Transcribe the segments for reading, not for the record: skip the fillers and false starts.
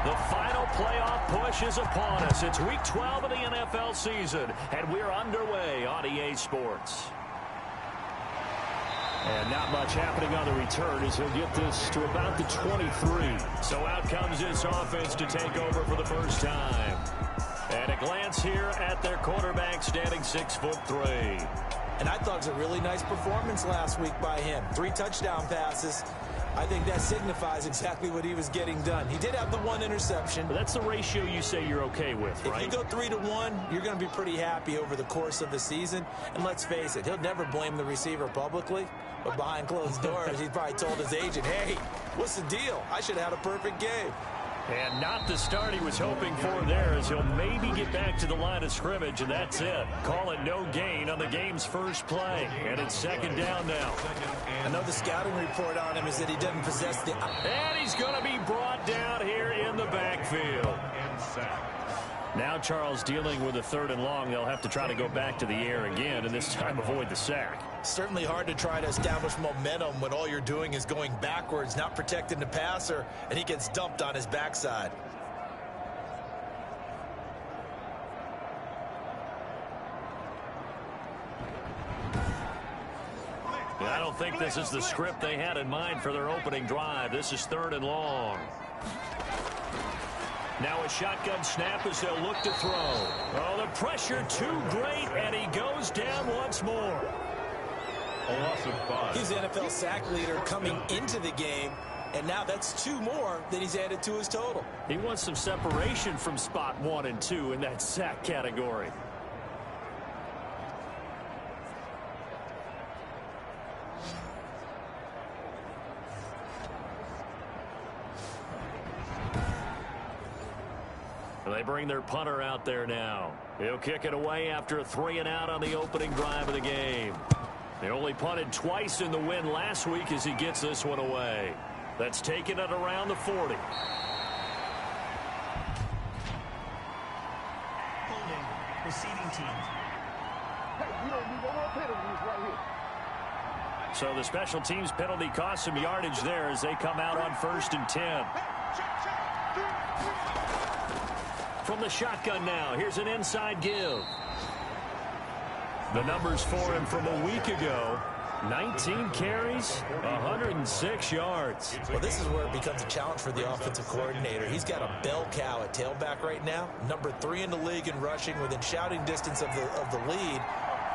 The final playoff push is upon us. It's Week 12 of the NFL season, and we're underway on EA Sports. And not much happening on the return as he'll get this to about the 23. So out comes this offense to take over for the first time. And a glance here at their quarterback standing 6'3". And I thought it was a really nice performance last week by him. 3 touchdown passes. I think that signifies exactly what he was getting done. He did have the 1 interception. But that's the ratio you say you're okay with, right? If you go 3-to-1, you're going to be pretty happy over the course of the season. And let's face it, he'll never blame the receiver publicly. But behind closed doors, he probably told his agent, hey, what's the deal? I should have had a perfect game. And not the start he was hoping for there, as he'll maybe get back to the line of scrimmage, and that's it. Call it no gain on the game's first play. And it's second down now. I know the scouting report on him is that he doesn't possess the... And he's going to be brought down here in the backfield. Now Charles dealing with a 3rd and long. They'll have to try to go back to the air again, and this time avoid the sack. Certainly hard to try to establish momentum when all you're doing is going backwards, not protecting the passer, and he gets dumped on his backside. I don't think this is the script they had in mind for their opening drive. This is 3rd and long. Now a shotgun snap as they'll look to throw. Oh, the pressure too great, and he goes down once more. A loss of 5. He's the NFL sack leader coming into the game, and now that's 2 more than he's added to his total. He wants some separation from spot 1 and 2 in that sack category. They bring their punter out there now. He'll kick it away after a 3-and-out on the opening drive of the game. They only punted twice in the win last week as he gets this one away. That's taken it around the 40. Holding, receiving team. Hey, we don't need no more penalties right here. So the special teams penalty costs some yardage there as they come out on 1st and 10. From the shotgun now, here's an inside give. The numbers for him from a week ago: 19 carries, 106 yards. Well, this is where it becomes a challenge for the offensive coordinator. He's got a bell cow at tailback right now, number 3 in the league in rushing, within shouting distance of the lead.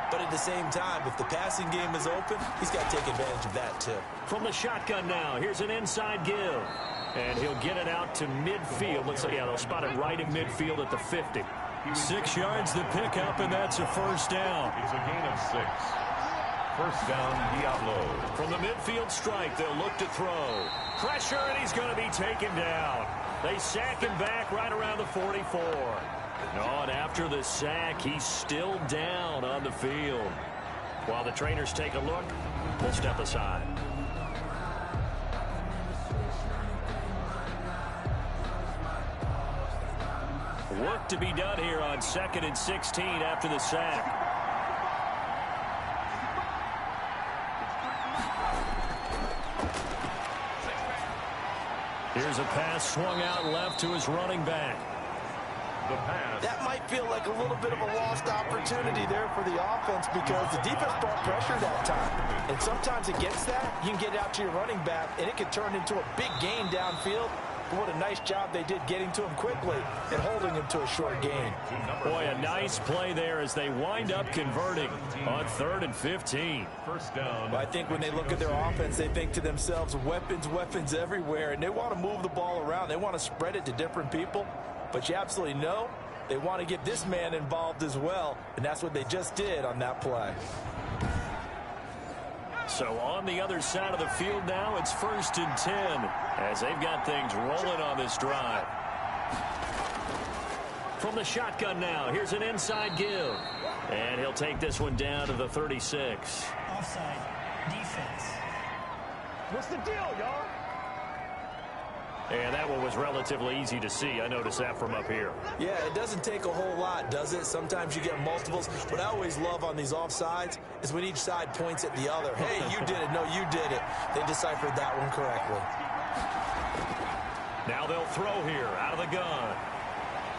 But at the same time, if the passing game is open, he's got to take advantage of that too. From the shotgun now, here's an inside give. And he'll get it out to midfield. Let's say, yeah, they'll spot it right in midfield at the 50. 6 yards to pick up, and that's a first down. It's a gain of 6. First down, Diablo. From the midfield strike, they'll look to throw. Pressure, and he's going to be taken down. They sack him back right around the 44. Oh, and after the sack, he's still down on the field. While the trainers take a look, we'll step aside. Work to be done here on 2nd and 16 after the sack. Here's a pass swung out left to his running back. The pass. That might feel like a little bit of a lost opportunity there for the offense because the defense brought pressure that time. And sometimes against that, you can get out to your running back, and it can turn into a big gain downfield. What a nice job they did getting to him quickly and holding him to a short gain. Boy, a nice play there as they wind up converting on 3rd and 15. First down. Well, I think when they look at their offense, they think to themselves, weapons, weapons everywhere, and they want to move the ball around. They want to spread it to different people, but you absolutely know they want to get this man involved as well, and that's what they just did on that play. So on the other side of the field now, it's 1st and 10 as they've got things rolling on this drive. From the shotgun now, here's an inside give. And he'll take this one down to the 36. Offside. Defense. What's the deal, y'all? And that one was relatively easy to see. I noticed that from up here. Yeah, it doesn't take a whole lot, does it? Sometimes you get multiples. What I always love on these offsides is when each side points at the other. Hey, you did it. No, you did it. They deciphered that one correctly. Now they'll throw here out of the gun.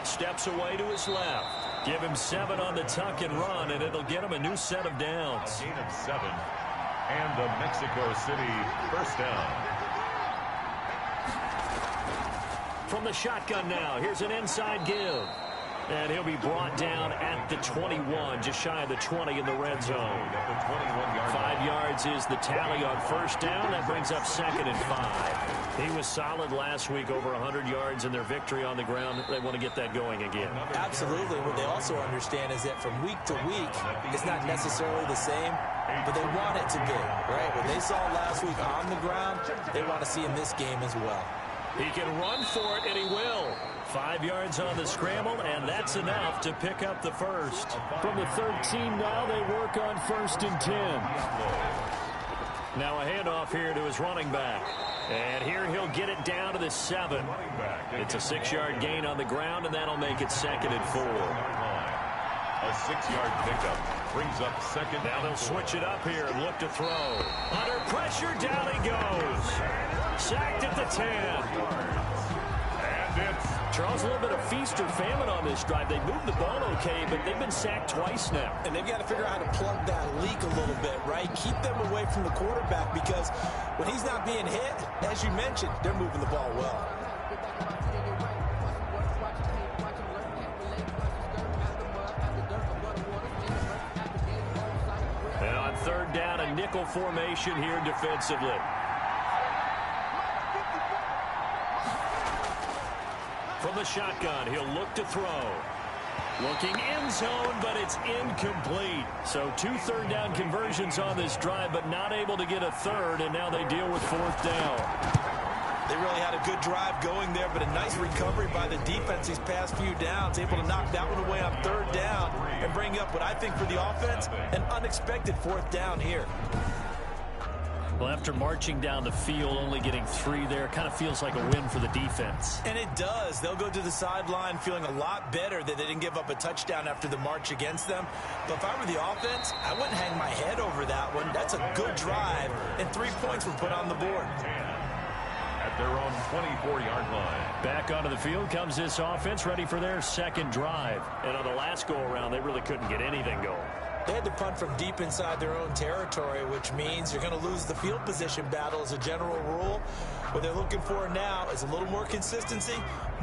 Steps away to his left. Give him 7 on the tuck and run, and it'll get him a new set of downs. A gain of 7. And the Mexico City first down. From the shotgun now, here's an inside give. And he'll be brought down at the 21, just shy of the 20 in the red zone. At the 21-yard 5 yards is the tally on first down. That brings up 2nd and 5. He was solid last week, over 100 yards in their victory on the ground. They want to get that going again. Absolutely. What they also understand is that from week to week, it's not necessarily the same, but they want it to be, right? What they saw last week on the ground, they want to see in this game as well. He can run for it, and he will. 5 yards on the scramble, and that's enough to pick up the first. From the 13 now, they work on 1st and 10. Now a handoff here to his running back. And here he'll get it down to the 7. It's a 6-yard gain on the ground, and that'll make it 2nd and 4. A 6-yard pickup brings up 2nd. Now they'll switch it up here and look to throw. Under pressure, down he goes. Sacked at the 10. And it's Charles, a little bit of feast or famine on this drive. They moved the ball okay, but they've been sacked twice now. And they've got to figure out how to plug that leak a little bit, right? Keep them away from the quarterback, because when he's not being hit, as you mentioned, they're moving the ball well. And on 3rd down, a nickel formation here defensively. From the shotgun, he'll look to throw. Looking end zone, but it's incomplete. So 2 third-down conversions on this drive, but not able to get a third, and now they deal with 4th down. They really had a good drive going there, but a nice recovery by the defense these past few downs, able to knock that one away on 3rd down and bring up what I think for the offense, an unexpected 4th down here. Well, after marching down the field, only getting 3 there, kind of feels like a win for the defense. And it does. They'll go to the sideline feeling a lot better that they didn't give up a touchdown after the march against them. But if I were the offense, I wouldn't hang my head over that one. That's a good drive, and 3 points were put on the board. At their own 24-yard line. Back onto the field comes this offense, ready for their 2nd drive. And on the last go-around, they really couldn't get anything going. They had to punt from deep inside their own territory, which means you're going to lose the field position battle as a general rule. What they're looking for now is a little more consistency,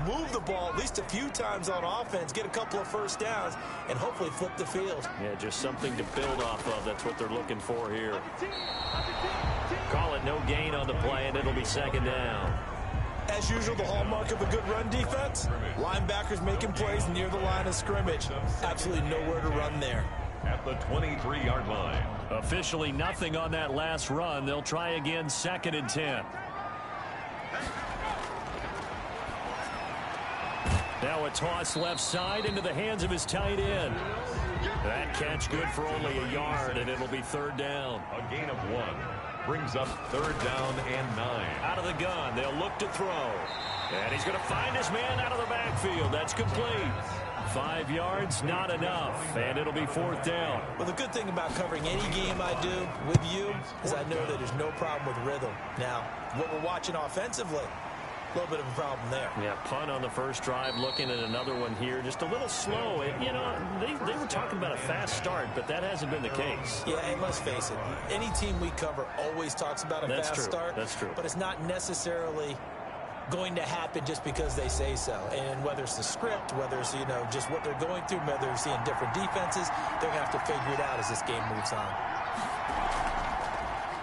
move the ball at least a few times on offense, get a couple of first downs, and hopefully flip the field. Yeah, just something to build off of. That's what they're looking for here. Call it no gain on the play, and it'll be 2nd down. As usual, the hallmark of a good run defense, linebackers making plays near the line of scrimmage. Absolutely nowhere to run there. At the 23-yard line. Officially nothing on that last run. They'll try again, 2nd and 10. Now a toss left side into the hands of his tight end. That catch good for only a yard, and it'll be 3rd down. A gain of 1 brings up 3rd down and 9. Out of the gun, they'll look to throw. And he's going to find his man out of the backfield. That's complete. 5 yards, not enough, and it'll be 4th down. Well, the good thing about covering any game I do with you is I know that there's no problem with rhythm. Now, what we're watching offensively, a little bit of a problem there. Yeah, punt on the first drive, looking at another one here, just a little slow. You know, they were talking about a fast start, but that hasn't been the case. Yeah, and let's face it, any team we cover always talks about a fast start. That's true. But it's not necessarily going to happen just because they say so. And whether it's the script, whether it's, just what they're going through, whether they're seeing different defenses, they're going to have to figure it out as this game moves on.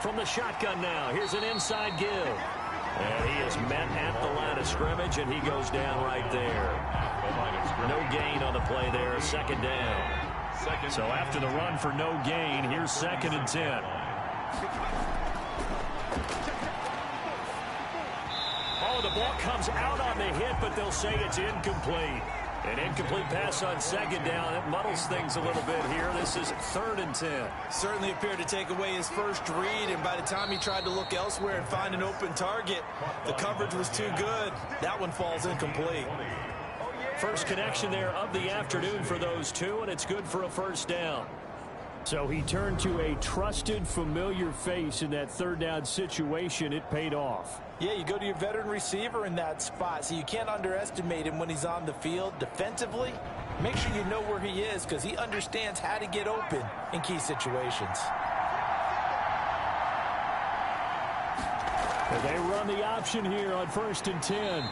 From the shotgun now, here's an inside give. And he is met at the line of scrimmage, and he goes down right there. No gain on the play there, 2nd down. So after the run for no gain, here's 2nd and 10. Oh, the ball comes out on the hit, but they'll say it's incomplete. An incomplete pass on 2nd down. It muddles things a little bit here. This is 3rd and 10. Certainly appeared to take away his first read, and by the time he tried to look elsewhere and find an open target, the coverage was too good. That one falls incomplete. First connection there of the afternoon for those two, and it's good for a 1st down. So he turned to a trusted, familiar face in that third down situation. It paid off. Yeah, you go to your veteran receiver in that spot, so you can't underestimate him when he's on the field. Defensively, make sure you know where he is because he understands how to get open in key situations. They run the option here on 1st and 10.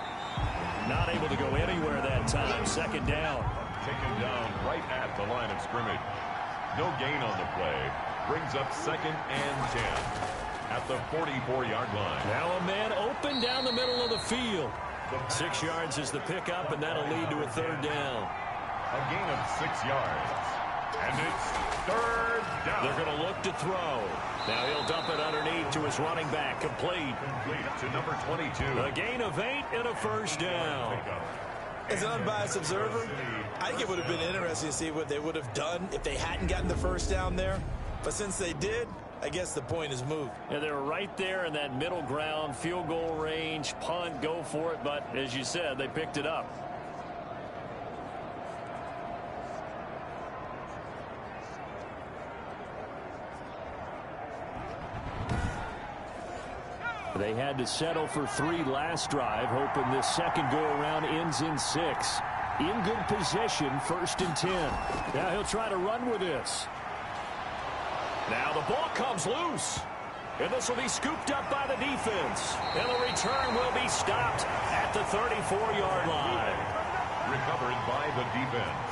Not able to go anywhere that time. Second down. Taken down right at the line of scrimmage. No gain on the play. Brings up 2nd and 10 at the 44-yard line. Now a man open down the middle of the field. 6 yards is the pickup, and that'll lead to a third down. A gain of 6 yards. And it's third down. They're going to look to throw. Now he'll dump it underneath to his running back. Complete. Complete to number 22. A gain of 8 and a first down. As an unbiased observer, I think it would have been interesting to see what they would have done if they hadn't gotten the first down there. But since they did, I guess the point is moved. And they were right there in that middle ground, field goal range, punt, go for it. But as you said, they picked it up. They had to settle for 3 last drive, hoping this second go-around ends in 6. In good position, 1st and 10. Now he'll try to run with this. Now the ball comes loose. And this will be scooped up by the defense. And the return will be stopped at the 34-yard line. Recovered by the defense.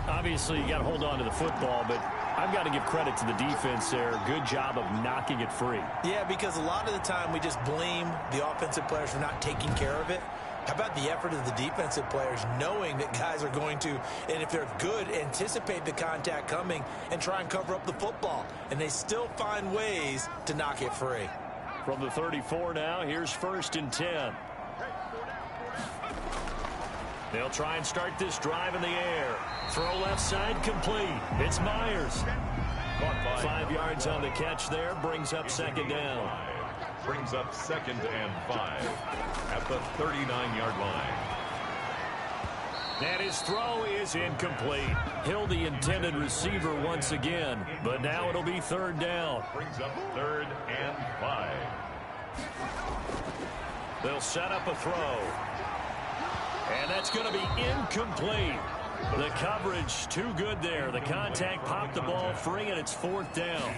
Obviously, you got to hold on to the football, but I've got to give credit to the defense there. Good job of knocking it free. Yeah, because a lot of the time we just blame the offensive players for not taking care of it. How about the effort of the defensive players knowing that guys are going to, and if they're good, anticipate the contact coming and try and cover up the football. And they still find ways to knock it free. From the 34 now, here's 1st and 10. They'll try and start this drive in the air. Throw left side complete. It's Myers. 5 yards on the catch there. Brings up 2nd down. Brings up 2nd and 5 at the 39-yard line. And his throw is incomplete. Hill the intended receiver once again. But now it'll be 3rd down. Brings up 3rd and 5. They'll set up a throw. And that's going to be incomplete. The coverage too good there. The contact popped the ball free, and it's 4th down.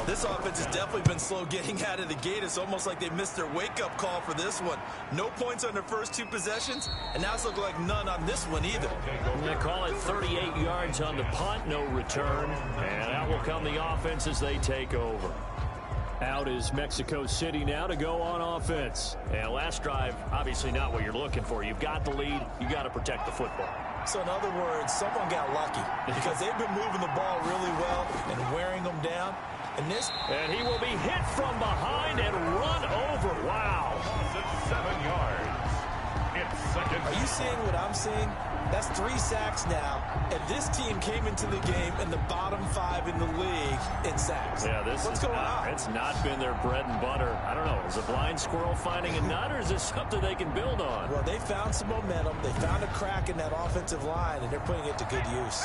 This offense has definitely been slow getting out of the gate. It's almost like they missed their wake-up call for this one. No points on their first 2 possessions, and now it's looking like none on this one either. They call it 38 yards on the punt, no return. And out will come the offense as they take over. Out is Mexico City now to go on offense. And last drive, obviously not what you're looking for. You've got the lead. You got to protect the football. So in other words, someone got lucky because they've been moving the ball really well and wearing them down. And he will be hit from behind and run over. Wow. It's 7 yards. It's 2nd. Are you seeing what I'm seeing? That's 3 sacks now, and this team came into the game in the bottom 5 in the league in sacks. Yeah, what's going on? It's not been their bread and butter. I don't know. Is a blind squirrel finding a nut, or is this something they can build on? Well, they found some momentum. They found a crack in that offensive line, and they're putting it to good use.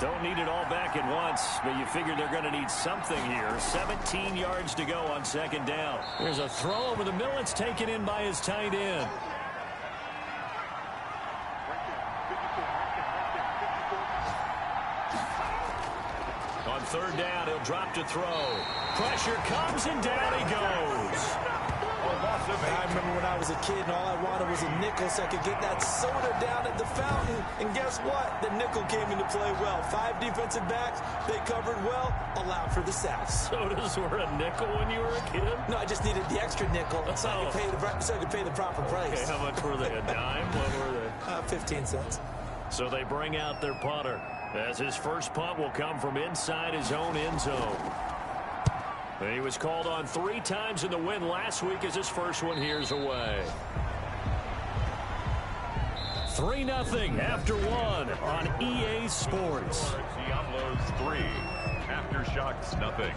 Don't need it all back at once, but you figure they're going to need something here. 17 yards to go on 2nd down. There's a throw over the middle. It's taken in by his tight end. On 3rd down, he'll drop to throw. Pressure comes, and down he goes. I remember when I was a kid and all I wanted was a nickel so I could get that soda down at the fountain. And guess what? The nickel came into play well. 5 defensive backs, they covered well, allowed for the sacks. Sodas were a nickel when you were a kid? No, I just needed the extra nickel so I could pay the proper price. Okay, how much were they? A dime? What were they? 15 cents. So they bring out their punter, as his first punt will come from inside his own end zone. He was called on 3 times in the win last week as his first one here's away. 3-0 after 1 on EA Sports. Diablos 3, Aftershocks 0.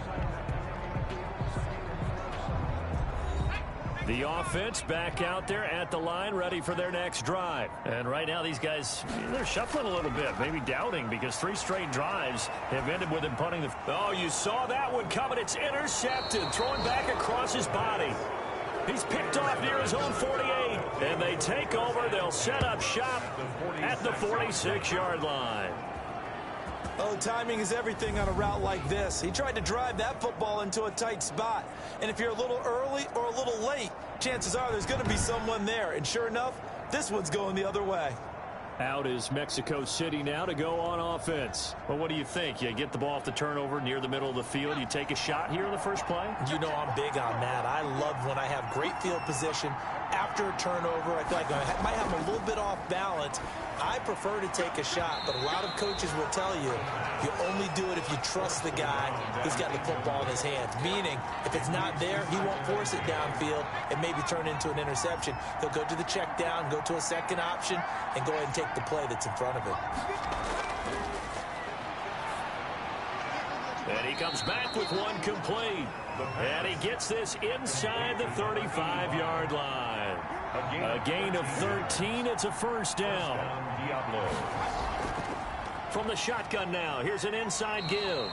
The offense back out there at the line, ready for their next drive. And right now, these guys, they're shuffling a little bit, maybe doubting, because 3 straight drives have ended with him punting the... Oh, you saw that one coming. It's intercepted, throwing back across his body. He's picked off near his own 48, and they take over. They'll set up shop at the 46-yard line. Oh, timing is everything on a route like this. He tried to drive that football into a tight spot. And if you're a little early or a little late, chances are there's going to be someone there. And sure enough, this one's going the other way. Out is Mexico City now to go on offense. Well, what do you think? You get the ball off the turnover near the middle of the field. You take a shot here in the first play? You know I'm big on that. I love when I have great field position after a turnover. I feel like I might have a little bit off balance. I prefer to take a shot, but a lot of coaches will tell you only do it if you trust the guy who's got the football in his hands. Meaning, if it's not there, he won't force it downfield and maybe turn into an interception. He'll go to the check down, go to a second option, and go ahead and take the play that's in front of him. And he comes back with one complete. And he gets this inside the 35-yard line. A gain of 13. It's a first down. From the shotgun now, here's an inside give.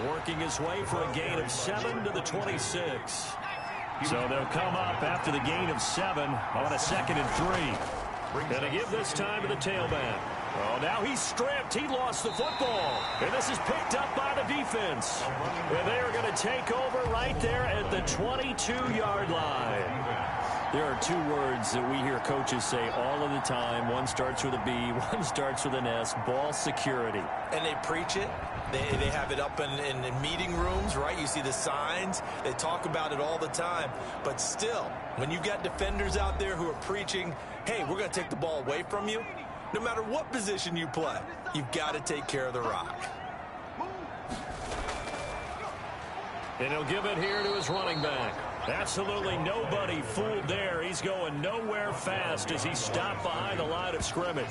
Working his way for a gain of 7 to the 26. So they'll come up after the gain of 7 on a 2nd and 3. Going to give this time to the tailback. Oh, now he's stripped. He lost the football. And this is picked up by the defense. And they are going to take over right there at the 22-yard line. There are 2 words that we hear coaches say all of the time. One starts with a B, one starts with an S, ball security. And they preach it. They have it up in meeting rooms, right? You see the signs. They talk about it all the time. But still, when you've got defenders out there who are preaching, hey, we're going to take the ball away from you, no matter what position you play, you've got to take care of the rock. And he'll give it here to his running back. Absolutely nobody fooled there. He's going nowhere fast as he stopped behind the line of scrimmage.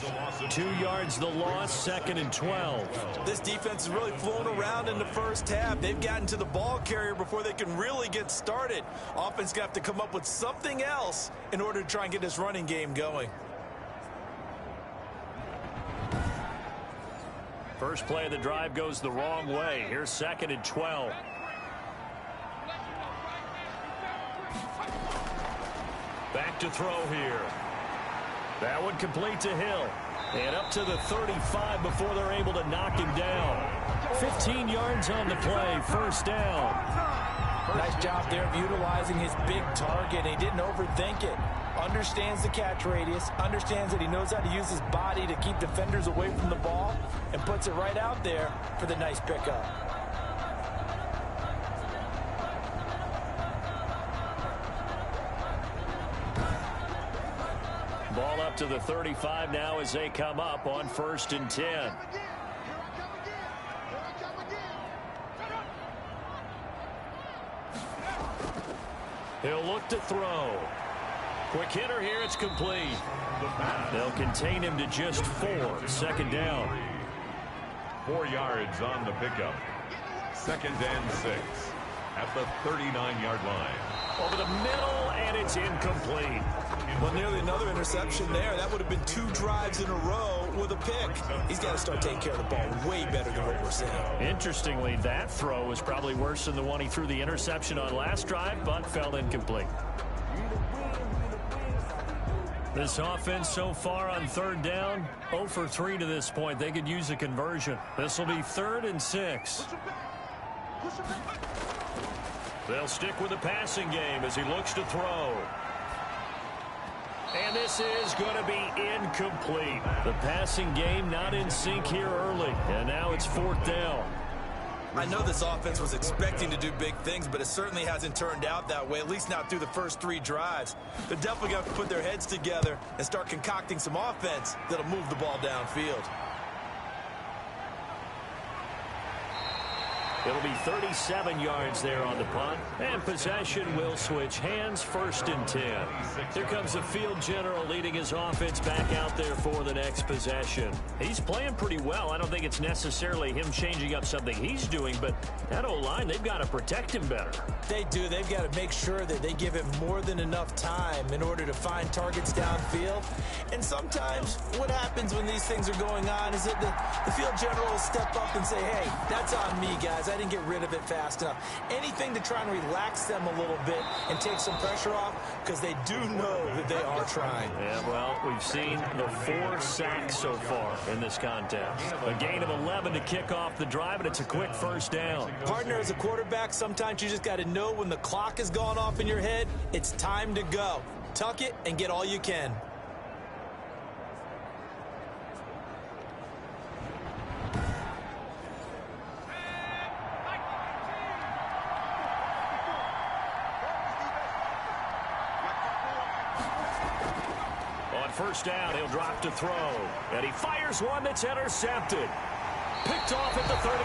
2 yards the loss, 2nd and 12. This defense is really flown around in the first half. They've gotten to the ball carrier before they can really get started. Offense going to have to come up with something else in order to try and get this running game going. First play of the drive goes the wrong way. Here's 2nd and 12. Back to throw here. That one complete to Hill. And up to the 35 before they're able to knock him down. 15 yards on the play. First down. Nice job there of utilizing his big target. He didn't overthink it. Understands the catch radius. Understands that he knows how to use his body to keep defenders away from the ball. And puts it right out there for the nice pickup. Ball up to the 35 now as they come up on 1st and 10. He'll look to throw. Quick hitter here, it's complete. They'll contain him to just 4. 2nd down. 4 yards on the pickup. 2nd and 6 at the 39-yard line. Over the middle, and it's incomplete. Well, nearly another interception there. That would have been 2 drives in a row with a pick. He's got to start taking care of the ball way better than what we're seeing. Interestingly, that throw was probably worse than the one he threw the interception on last drive, but fell incomplete. This offense so far on 3rd down, 0 for 3 to this point. They could use a conversion. This will be 3rd and 6. They'll stick with the passing game as he looks to throw. And this is going to be incomplete. The passing game not in sync here early. And now it's 4th down. I know this offense was expecting to do big things, but it certainly hasn't turned out that way, at least not through the first 3 drives. They're definitely going to have to put their heads together and start concocting some offense that'll move the ball downfield. It'll be 37 yards there on the punt, and possession will switch hands, 1st and 10. Here comes the field general leading his offense back out there for the next possession. He's playing pretty well. I don't think it's necessarily him changing up something he's doing, but that O-line, they've got to protect him better. They do. They've got to make sure that they give him more than enough time in order to find targets downfield. And sometimes what happens when these things are going on is that the field general will step up and say, hey, that's on me, guys. I didn't get rid of it fast enough. Anything to try and relax them a little bit and take some pressure off, because they do know that they are trying. Yeah, well, we've seen the 4 sacks so far in this contest. A gain of 11 to kick off the drive, and it's a quick 1st down. Partner, as a quarterback, sometimes you just got to know when the clock has gone off in your head, it's time to go. Tuck it and get all you can. On 1st down, he'll drop to throw. And he fires one that's intercepted. Picked off at the 39.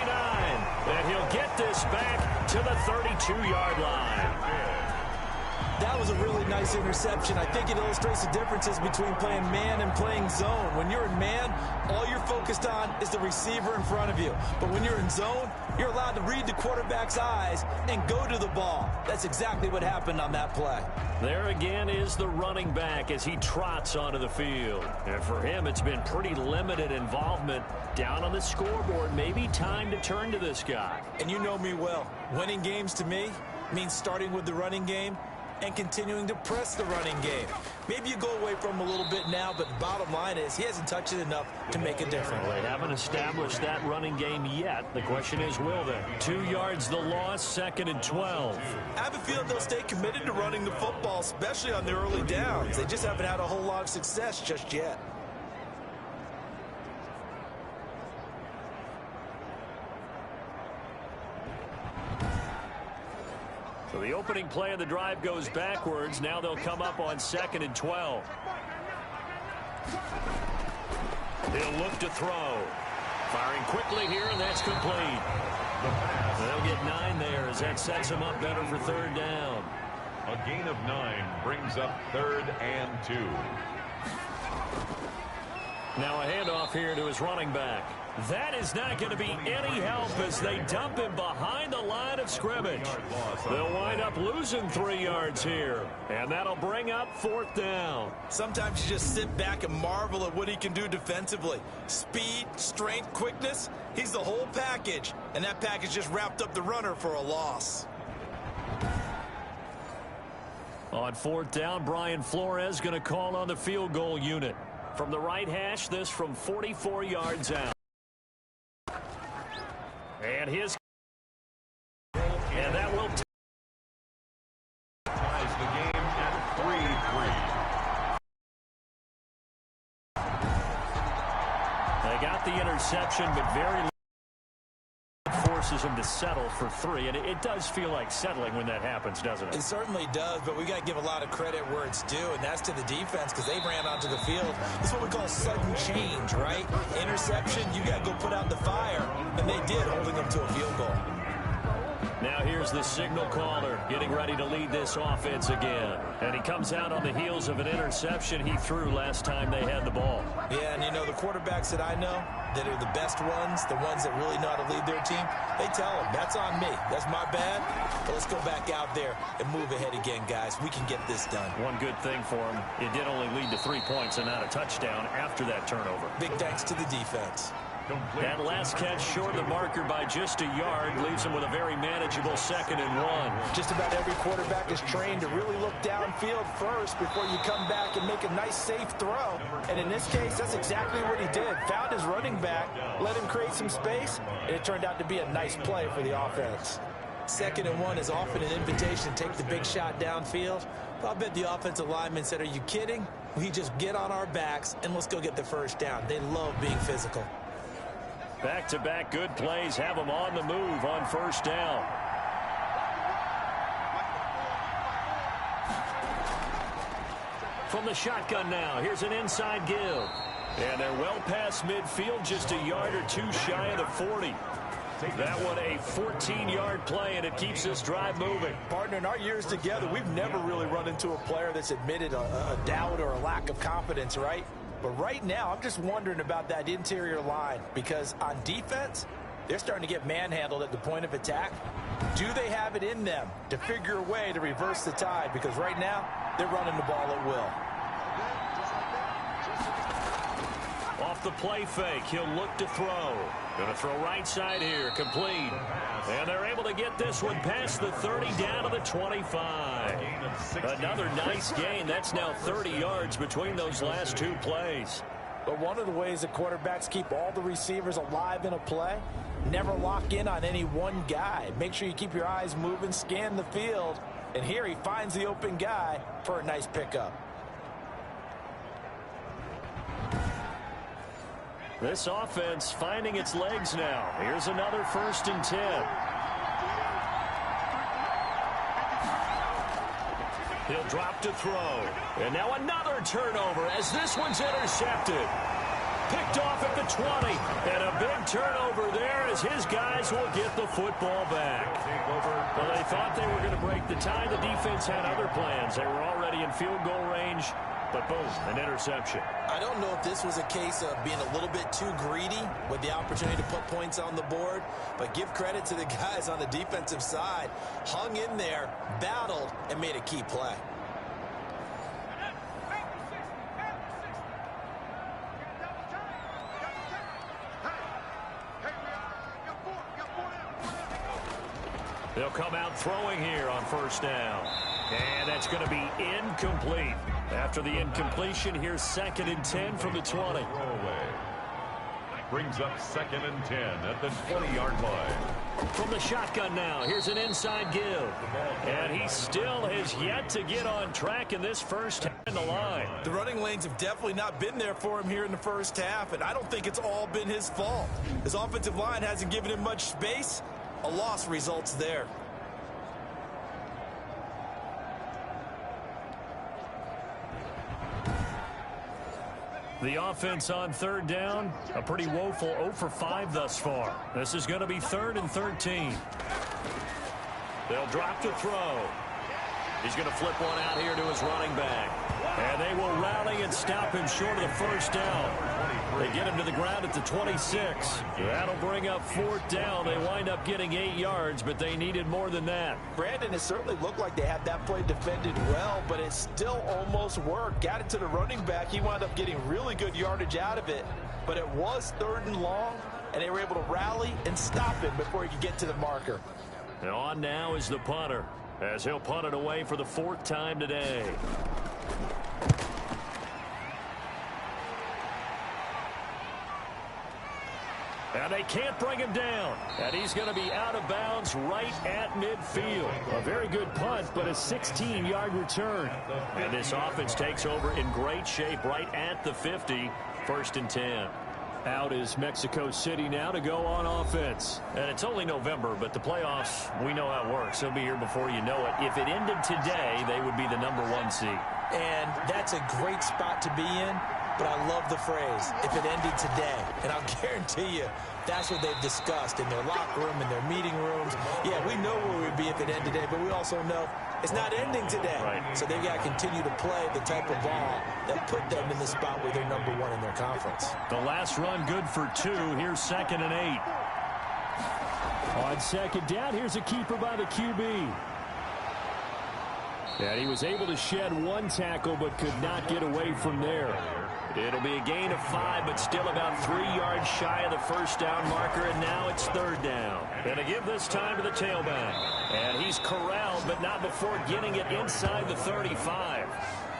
And he'll get this back to the 32-yard line. That was a really nice interception. I think it illustrates the differences between playing man and playing zone. When you're in man, all you're focused on is the receiver in front of you. But when you're in zone, you're allowed to read the quarterback's eyes and go to the ball. That's exactly what happened on that play. There again is the running back as he trots onto the field. And for him, it's been pretty limited involvement down on the scoreboard. Maybe time to turn to this guy. And you know me well. Winning games to me means starting with the running game and continuing to press the running game. Maybe you go away from him a little bit now, but the bottom line is he hasn't touched it enough to make a difference. Well, they haven't established that running game yet. The question is, will they? 2 yards the loss, 2nd and 12. I have a feeling they'll stay committed to running the football, especially on the early downs. They just haven't had a whole lot of success just yet. So the opening play of the drive goes backwards. Now they'll come up on 2nd and 12. He'll look to throw. Firing quickly here, and that's complete. They'll get 9 there as that sets him up better for 3rd down. A gain of 9 brings up 3rd and 2. Now a handoff here to his running back. That is not going to be any help as they dump him behind the line of scrimmage. They'll wind up losing 3 yards here, and that'll bring up 4th down. Sometimes you just sit back and marvel at what he can do defensively. Speed, strength, quickness, he's the whole package, and that package just wrapped up the runner for a loss. On 4th down, Brian Flores going to call on the field goal unit. From the right hash, this from 44 yards out. And that will ties the game at 3-3. They got the interception, but very forces him to settle for 3, and it does feel like settling when that happens, doesn't it? It certainly does, but we got to give a lot of credit where it's due, and that's to the defense because they ran onto the field. It's what we call sudden change, right? Interception, you got to go put out the fire, and they did, holding them to a field goal. Now here's the signal caller getting ready to lead this offense again. And he comes out on the heels of an interception he threw last time they had the ball. Yeah, and you know, the quarterbacks that I know that are the best ones, the ones that really know how to lead their team, they tell them, that's on me. That's my bad. But let's go back out there and move ahead again, guys. We can get this done. One good thing for him, it did only lead to 3 points and not a touchdown after that turnover. Big thanks to the defense. That last catch short of the marker by just a yard leaves him with a very manageable 2nd and 1. Just about every quarterback is trained to really look downfield first before you come back and make a nice, safe throw. And in this case, that's exactly what he did. Found his running back, let him create some space, and it turned out to be a nice play for the offense. 2nd and 1 is often an invitation to take the big shot downfield. But I bet the offensive lineman said, are you kidding? We just get on our backs and let's go get the 1st down. They love being physical. Back-to-back good plays have them on the move on 1st down. From the shotgun now, here's an inside give. And they're well past midfield, just a yard or 2 shy of the 40. That one a 14-yard play, and it keeps this drive moving. Partner, in our years together, we've never really run into a player that's admitted a doubt or a lack of confidence, right? But right now, I'm just wondering about that interior line because on defense, they're starting to get manhandled at the point of attack. Do they have it in them to figure a way to reverse the tide? Because right now, they're running the ball at will. Off the play fake, he'll look to throw. Going to throw right side here, complete. And they're able to get this one past the 30 down to the 25. Another nice gain. That's now 30 yards between those last two plays. But one of the ways that quarterbacks keep all the receivers alive in a play, never lock in on any one guy. Make sure you keep your eyes moving, scan the field. And here he finds the open guy for a nice pickup. This offense finding its legs now. Here's another 1st and 10. He'll drop to throw. And now another turnover as this one's intercepted. Picked off at the 20. And a big turnover there as his guys will get the football back. Well, they thought they were going to break the tie. The defense had other plans. They were already in field goal range. But boom, an interception. I don't know if this was a case of being a little bit too greedy with the opportunity to put points on the board, but give credit to the guys on the defensive side. Hung in there, battled, and made a key play. They'll come out throwing here on 1st down. And that's going to be incomplete. After the incompletion, here's 2nd and 10 from the 20. Brings up 2nd and 10 at the 20-yard line. From the shotgun now, here's an inside give. And he still has yet to get on track in this first half in the line. The running lanes have definitely not been there for him here in the first half, and I don't think it's all been his fault. His offensive line hasn't given him much space. A loss results there. The offense on 3rd down, a pretty woeful 0 for 5 thus far. This is going to be 3rd and 13. They'll drop to throw. He's going to flip one out here to his running back. And they will rally and stop him short of the 1st down. They get him to the ground at the 26. That'll bring up 4th down. They wind up getting 8 yards, but they needed more than that. Brandon, it certainly looked like they had that play defended well, but it still almost worked. Got it to the running back. He wound up getting really good yardage out of it, but it was 3rd and long, and they were able to rally and stop him before he could get to the marker. And on now is the punter, as he'll punt it away for the 4th time today. And they can't bring him down. And he's going to be out of bounds right at midfield. A very good punt, but a 16-yard return. And this offense takes over in great shape right at the 50. 1st and 10. Out is Mexico City now to go on offense. And it's only November, but the playoffs, we know how it works. They'll be here before you know it. If it ended today, they would be the #1 seed. And that's a great spot to be in. But I love the phrase, if it ended today. And I'll guarantee you, that's what they've discussed in their locker room, in their meeting rooms. Yeah, we know where we'd be if it ended today, but we also know it's not ending today. Right. So they've got to continue to play the type of ball that put them in the spot where they're #1 in their conference. The last run good for 2. Here's 2nd and 8. On 2nd down, here's a keeper by the QB. And he was able to shed 1 tackle, but could not get away from there. It'll be a gain of 5, but still about 3 yards shy of the 1st down marker, and now it's 3rd down. And to give this time to the tailback. And he's corralled, but not before getting it inside the 35.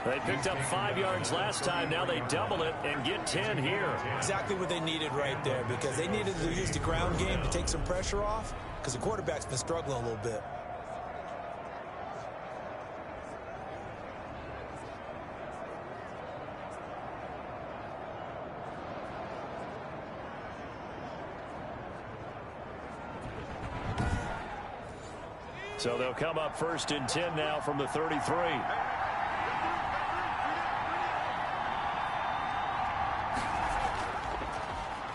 They picked up 5 yards last time. Now they double it and get 10 here. Exactly what they needed right there, because they needed to use the ground game to take some pressure off, because the quarterback's been struggling a little bit. So they'll come up 1st and 10 now from the 33.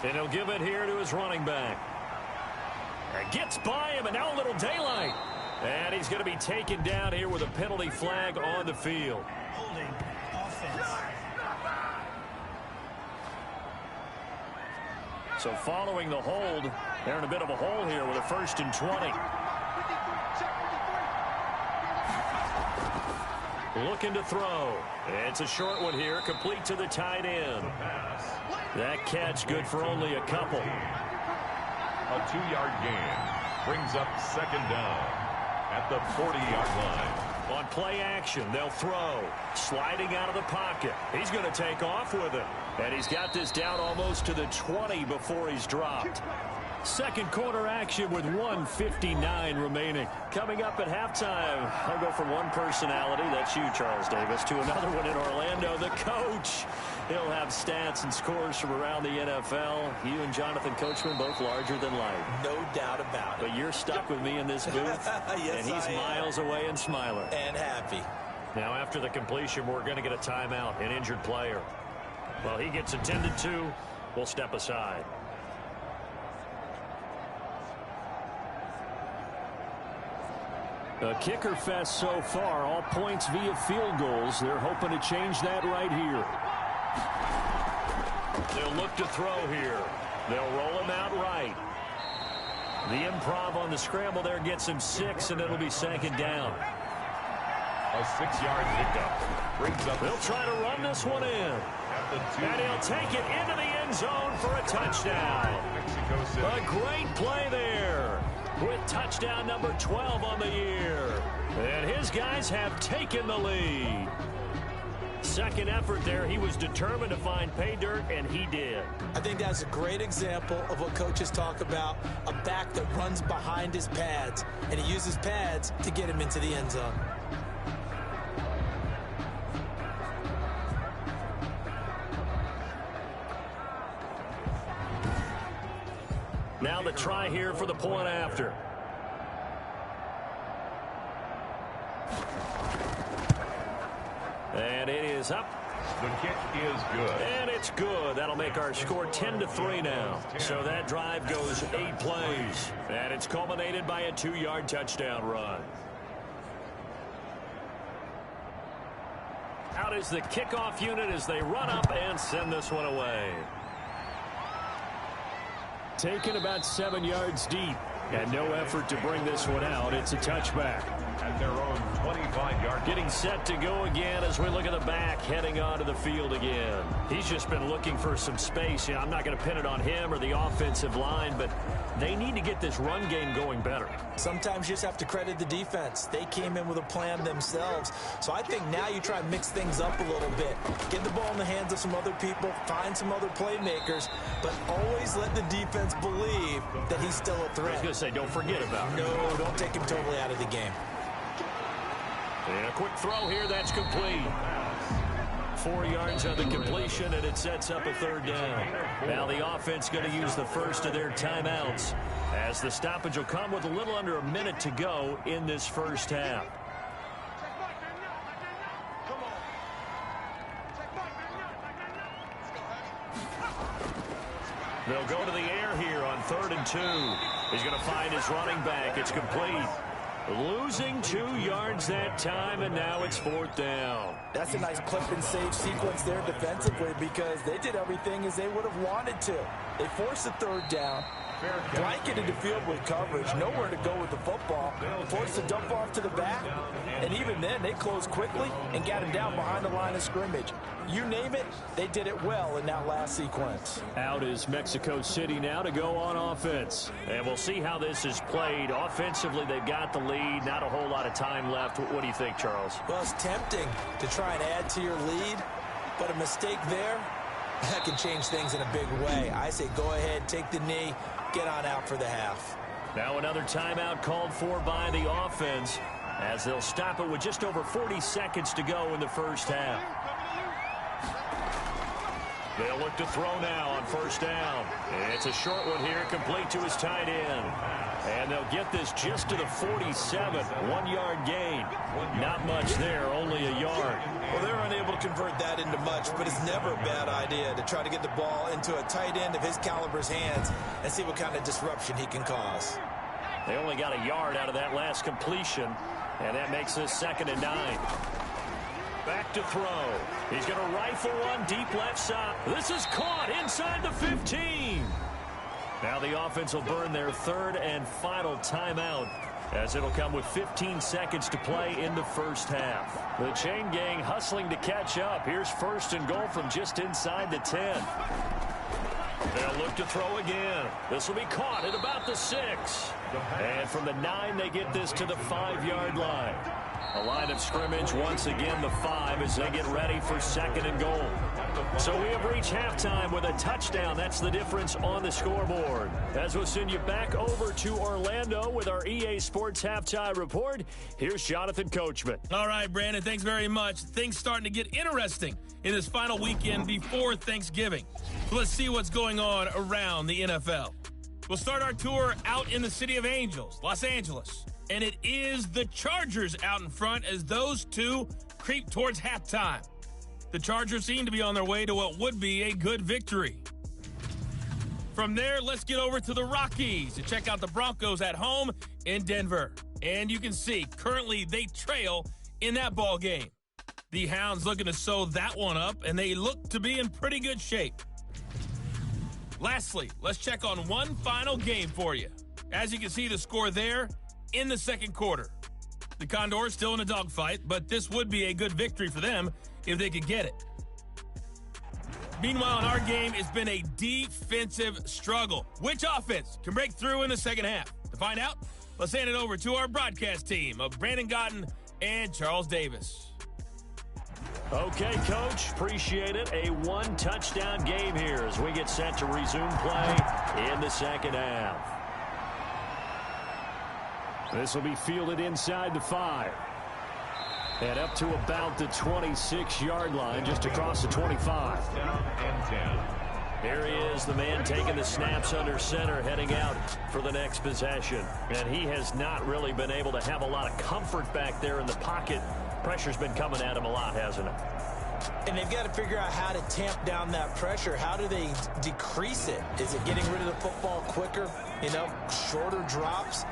And he'll give it here to his running back. Gets by him, and now a little daylight. And he's going to be taken down here with a penalty flag on the field. Holding offense. So following the hold, they're in a bit of a hole here with a 1st and 20. Looking to throw. It's a short one here, complete to the tight end. That catch good for only a couple. A 2-yard gain brings up 2nd down at the 40-yard line. On play action, they'll throw. Sliding out of the pocket. He's going to take off with it. And he's got this down almost to the 20 before he's dropped. Second quarter action with 1:59 remaining. Coming up at halftime, I'll go from one personality, that's you, Charles Davis, to another one in Orlando, the coach. He'll have stats and scores from around the NFL. You and Jonathan Coachman both larger than life. No doubt about it. But you're stuck with me in this booth, yes, and he's miles away and smiling. And happy. Now after the completion, we're going to get a timeout, an injured player. Well, he gets attended to. We'll step aside. A kicker fest so far, all points via field goals. They're hoping to change that right here. They'll look to throw here. They'll roll him out right. The improv on the scramble there gets him 6, and it'll be 2nd down. A 6-yard pickup brings up. They'll try to run this one in. And he'll take it into the end zone for a touchdown. A great play there, with touchdown number 12 on the year. And his guys have taken the lead. Second effort there, he was determined to find pay dirt, and he did. I think that's a great example of what coaches talk about, a back that runs behind his pads, and he uses pads to get him into the end zone. Now the try here for the point after. And it is up. The kick is good. And it's good. That'll make our score 10-3 now. So that drive goes 8 plays. And it's culminated by a 2-yard touchdown run. Out is the kickoff unit as they run up and send this one away. Taken about 7 yards deep. And no effort to bring this one out. It's a touchback. At their own 25-yard. Getting set to go again as we look at the back, heading onto the field again. He's just been looking for some space. I'm not going to pin it on him or the offensive line, but they need to get this run game going better. Sometimes you just have to credit the defense. They came in with a plan themselves. So I think now you try to mix things up a little bit. Get the ball in the hands of some other people, find some other playmakers, but always let the defense believe that he's still a threat. I was going to say, don't forget about him. No, don't take him totally out of the game. And a quick throw here, that's complete. 4 yards on the completion, and it sets up a 3rd down. Now the offense going to use the first of their timeouts, as the stoppage will come with a little under a minute to go in this first half. They'll go to the air here on 3rd and 2. He's going to find his running back. It's complete. Losing 2 yards that time, and now it's 4th down. That's a nice clip and save sequence there defensively, because they did everything as they would have wanted to. They forced the 3rd down, blanketed the field with coverage, nowhere to go with the football, forced the dump off to the back, and even then they closed quickly and got him down behind the line of scrimmage. You name it, they did it well in that last sequence. Out is Mexico City now to go on offense. And we'll see how this is played. Offensively, they've got the lead. Not a whole lot of time left. What do you think, Charles? Well, it's tempting to try and add to your lead, but a mistake there, that can change things in a big way. I say go ahead, take the knee, get on out for the half. Now another timeout called for by the offense, as they'll stop it with just over 40 seconds to go in the first half. They'll look to throw now on 1st down. It's a short one here, complete to his tight end. And they'll get this just to the 47, 1-yard gain. Not much there, only a yard. Well, they're unable to convert that into much, but it's never a bad idea to try to get the ball into a tight end of his caliber's hands and see what kind of disruption he can cause. They only got a yard out of that last completion, and that makes this 2nd and 9. Back to throw. He's going to rifle one deep left side. This is caught inside the 15. Now the offense will burn their 3rd and final timeout, as it'll come with 15 seconds to play in the first half. The chain gang hustling to catch up. Here's 1st and goal from just inside the 10. They'll look to throw again. This will be caught at about the 6. And from the 9, they get this to the 5-yard line. A line of scrimmage once again, the 5, as they get ready for 2nd and goal. So we have reached halftime with a touchdown. That's the difference on the scoreboard. As we'll send you back over to Orlando with our EA Sports Halftime Report, here's Jonathan Coachman. All right, Brandon, thanks very much. Things starting to get interesting in this final weekend before Thanksgiving. So let's see what's going on around the NFL. We'll start our tour out in the City of Angels, Los Angeles. And it is the Chargers out in front as those two creep towards halftime. The Chargers seem to be on their way to what would be a good victory. From there, let's get over to the Rockies to check out the Broncos at home in Denver. And you can see, currently they trail in that ball game. The Hounds looking to sew that one up, and they look to be in pretty good shape. Lastly, let's check on one final game for you. As you can see the score there in the 2nd quarter. The Condors still in a dogfight, but this would be a good victory for them if they could get it. Meanwhile, in our game, it's been a defensive struggle. Which offense can break through in the 2nd half? To find out, let's hand it over to our broadcast team of Brandon Gaudin and Charles Davis. Okay, Coach, appreciate it. A 1-touchdown game here as we get set to resume play in the 2nd half. This will be fielded inside the 5. And up to about the 26-yard line, just across the 25. Down and 10. Here he is, the man taking the snaps under center, heading out for the next possession. And he has not really been able to have a lot of comfort back there in the pocket. Pressure's been coming at him a lot, hasn't it? And they've got to figure out how to tamp down that pressure. How do they decrease it? Is it getting rid of the football quicker? Shorter drops?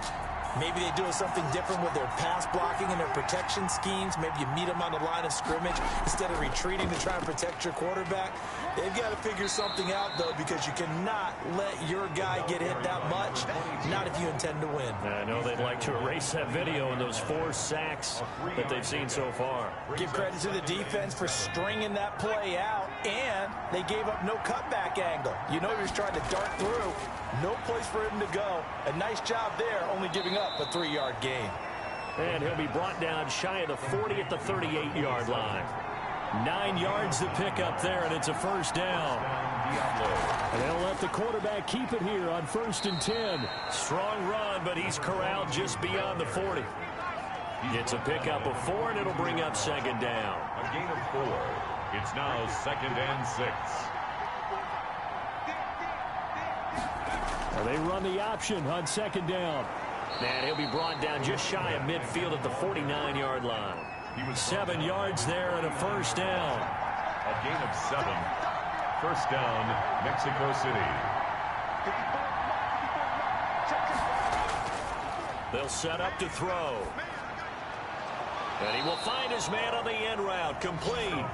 Maybe they do something different with their pass blocking and their protection schemes. Maybe you meet them on the line of scrimmage instead of retreating to try and protect your quarterback. They've got to figure something out, though, because you cannot let your guy get hit that much, not if you intend to win. I know they'd like to erase that video and those 4 sacks that they've seen so far. Give credit to the defense for stringing that play out, and they gave up no cutback angle. He was trying to dart through. No place for him to go. A nice job there, only giving up a 3-yard gain. And he'll be brought down shy of the 40 at the 38-yard line. 9 yards to pick up there, and it's a 1st down. And they'll let the quarterback keep it here on 1st and 10. Strong run, but he's corralled just beyond the 40. Gets a pickup of 4, and it'll bring up 2nd down. A gain of 4. It's now 2nd and 6. Well, they run the option on 2nd down. And he'll be brought down just shy of midfield at the 49-yard line. 7 yards there and a 1st down. A gain of 7. 1st down, Mexico City. They'll set up to throw. And he will find his man on the end route, complete.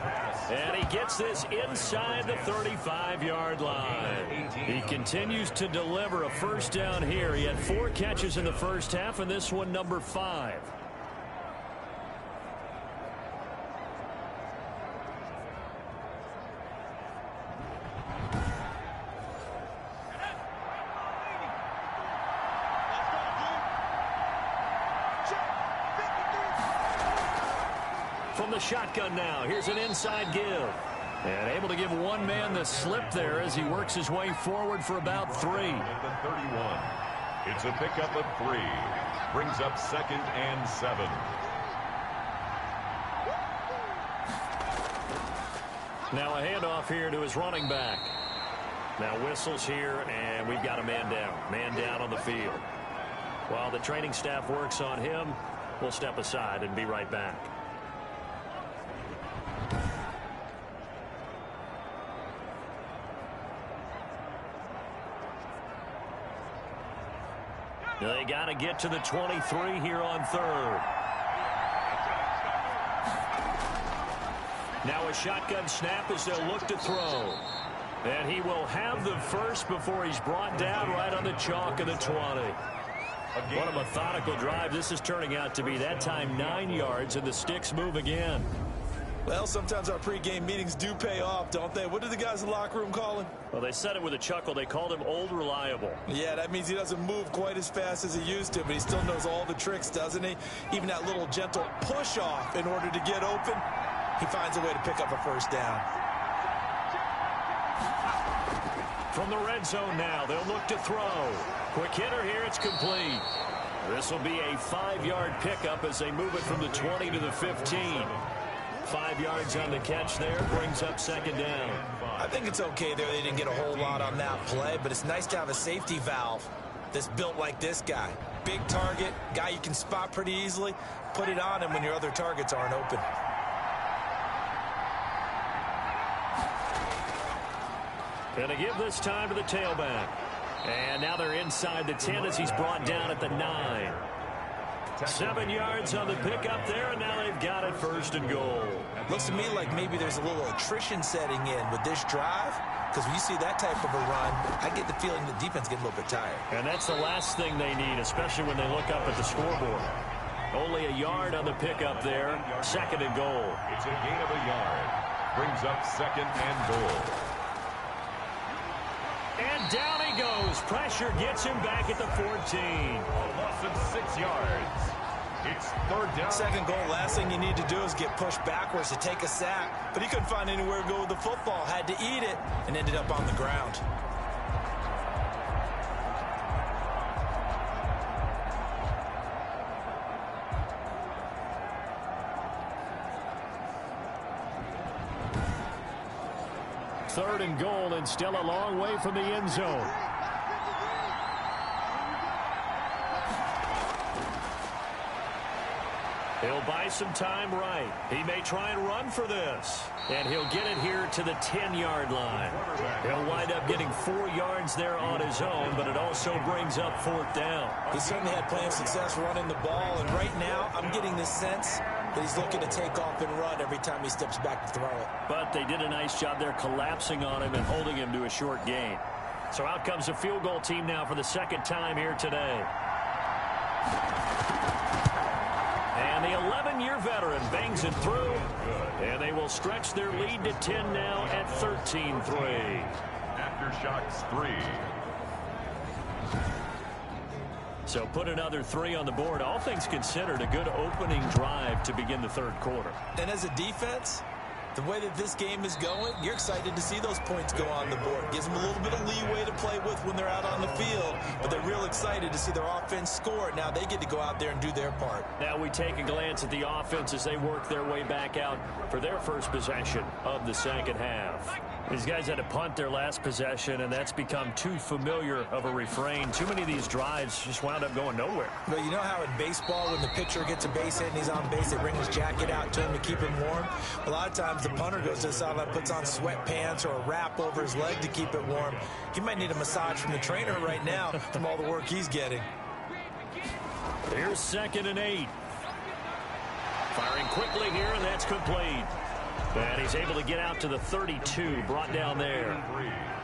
And he gets this inside the 35-yard line. He continues to deliver a 1st down here. He had 4 catches in the 1st half, and this one number 5. From the shotgun now, here's an inside give. And able to give one man the slip there as he works his way forward for about 3. At the 31. It's a pickup of 3. Brings up 2nd and 7. Now a handoff here to his running back. Now whistles here, and we've got a man down. Man down on the field. While the training staff works on him, we'll step aside and be right back. They got to get to the 23 here on third. Now a shotgun snap as they'll look to throw. And he will have the first before he's brought down right on the chalk of the 20. What a methodical drive this is turning out to be. That time 9 yards, and the sticks move again. Well, sometimes our pregame meetings do pay off, don't they? What did the guys in the locker room call him? Well, they said it with a chuckle. They called him Old Reliable. Yeah, that means he doesn't move quite as fast as he used to, but he still knows all the tricks, doesn't he? Even that little gentle push-off in order to get open, he finds a way to pick up a first down. From the red zone now, they'll look to throw. Quick hitter here, it's complete. This will be a 5-yard pickup as they move it from the 20 to the 15. 5 yards on the catch there, brings up second down. I think it's okay there. They didn't get a whole lot on that play, but it's nice to have a safety valve that's built like this guy. Big target, guy you can spot pretty easily. Put it on him when your other targets aren't open. Gonna give this time to the tailback. And now they're inside the 10 as he's brought down at the 9. 7 yards on the pickup there, and now they've got it first and goal. Looks to me like maybe there's a little attrition setting in with this drive, because when you see that type of a run, I get the feeling the defense gets a little bit tired. And that's the last thing they need, especially when they look up at the scoreboard. Only a yard on the pickup there, second and goal. It's a gain of a yard. Brings up second and goal. And down he goes. Pressure gets him back at the 14. A loss of 6 yards. It's third down. Second goal, last thing you need to do is get pushed backwards to take a sack. But he couldn't find anywhere to go with the football. Had to eat it and ended up on the ground. Third and goal, and still a long way from the end zone. He'll buy some time right. He may try and run for this. And he'll get it here to the 10-yard line. He'll wind up getting 4 yards there on his own, but it also brings up fourth down. He certainly had plenty of success running the ball, and right now I'm getting the sense that he's looking to take off and run every time he steps back to throw it. But they did a nice job there collapsing on him and holding him to a short gain. So out comes the field goal team now for the second time here today. And the 11-year veteran bangs it through. And they will stretch their lead to 10 now at 13-3. Aftershocks 3. So put another 3 on the board. All things considered, a good opening drive to begin the third quarter. And as a defense, the way that this game is going, you're excited to see those points go on the board. Gives them a little bit of leeway to play with when they're out on the field, but they're real excited to see their offense score. Now they get to go out there and do their part. Now we take a glance at the offense as they work their way back out for their first possession of the second half. These guys had to punt their last possession, and that's become too familiar of a refrain. Too many of these drives just wound up going nowhere. Well, you know how in baseball, when the pitcher gets a base hit and he's on base, they bring his jacket out to him to keep him warm? A lot of times the punter goes to the sideline, puts on sweatpants or a wrap over his leg to keep it warm. He might need a massage from the trainer right now from all the work he's getting. Here's 2nd and 8. Firing quickly here, and that's complete. And he's able to get out to the 32, brought down there.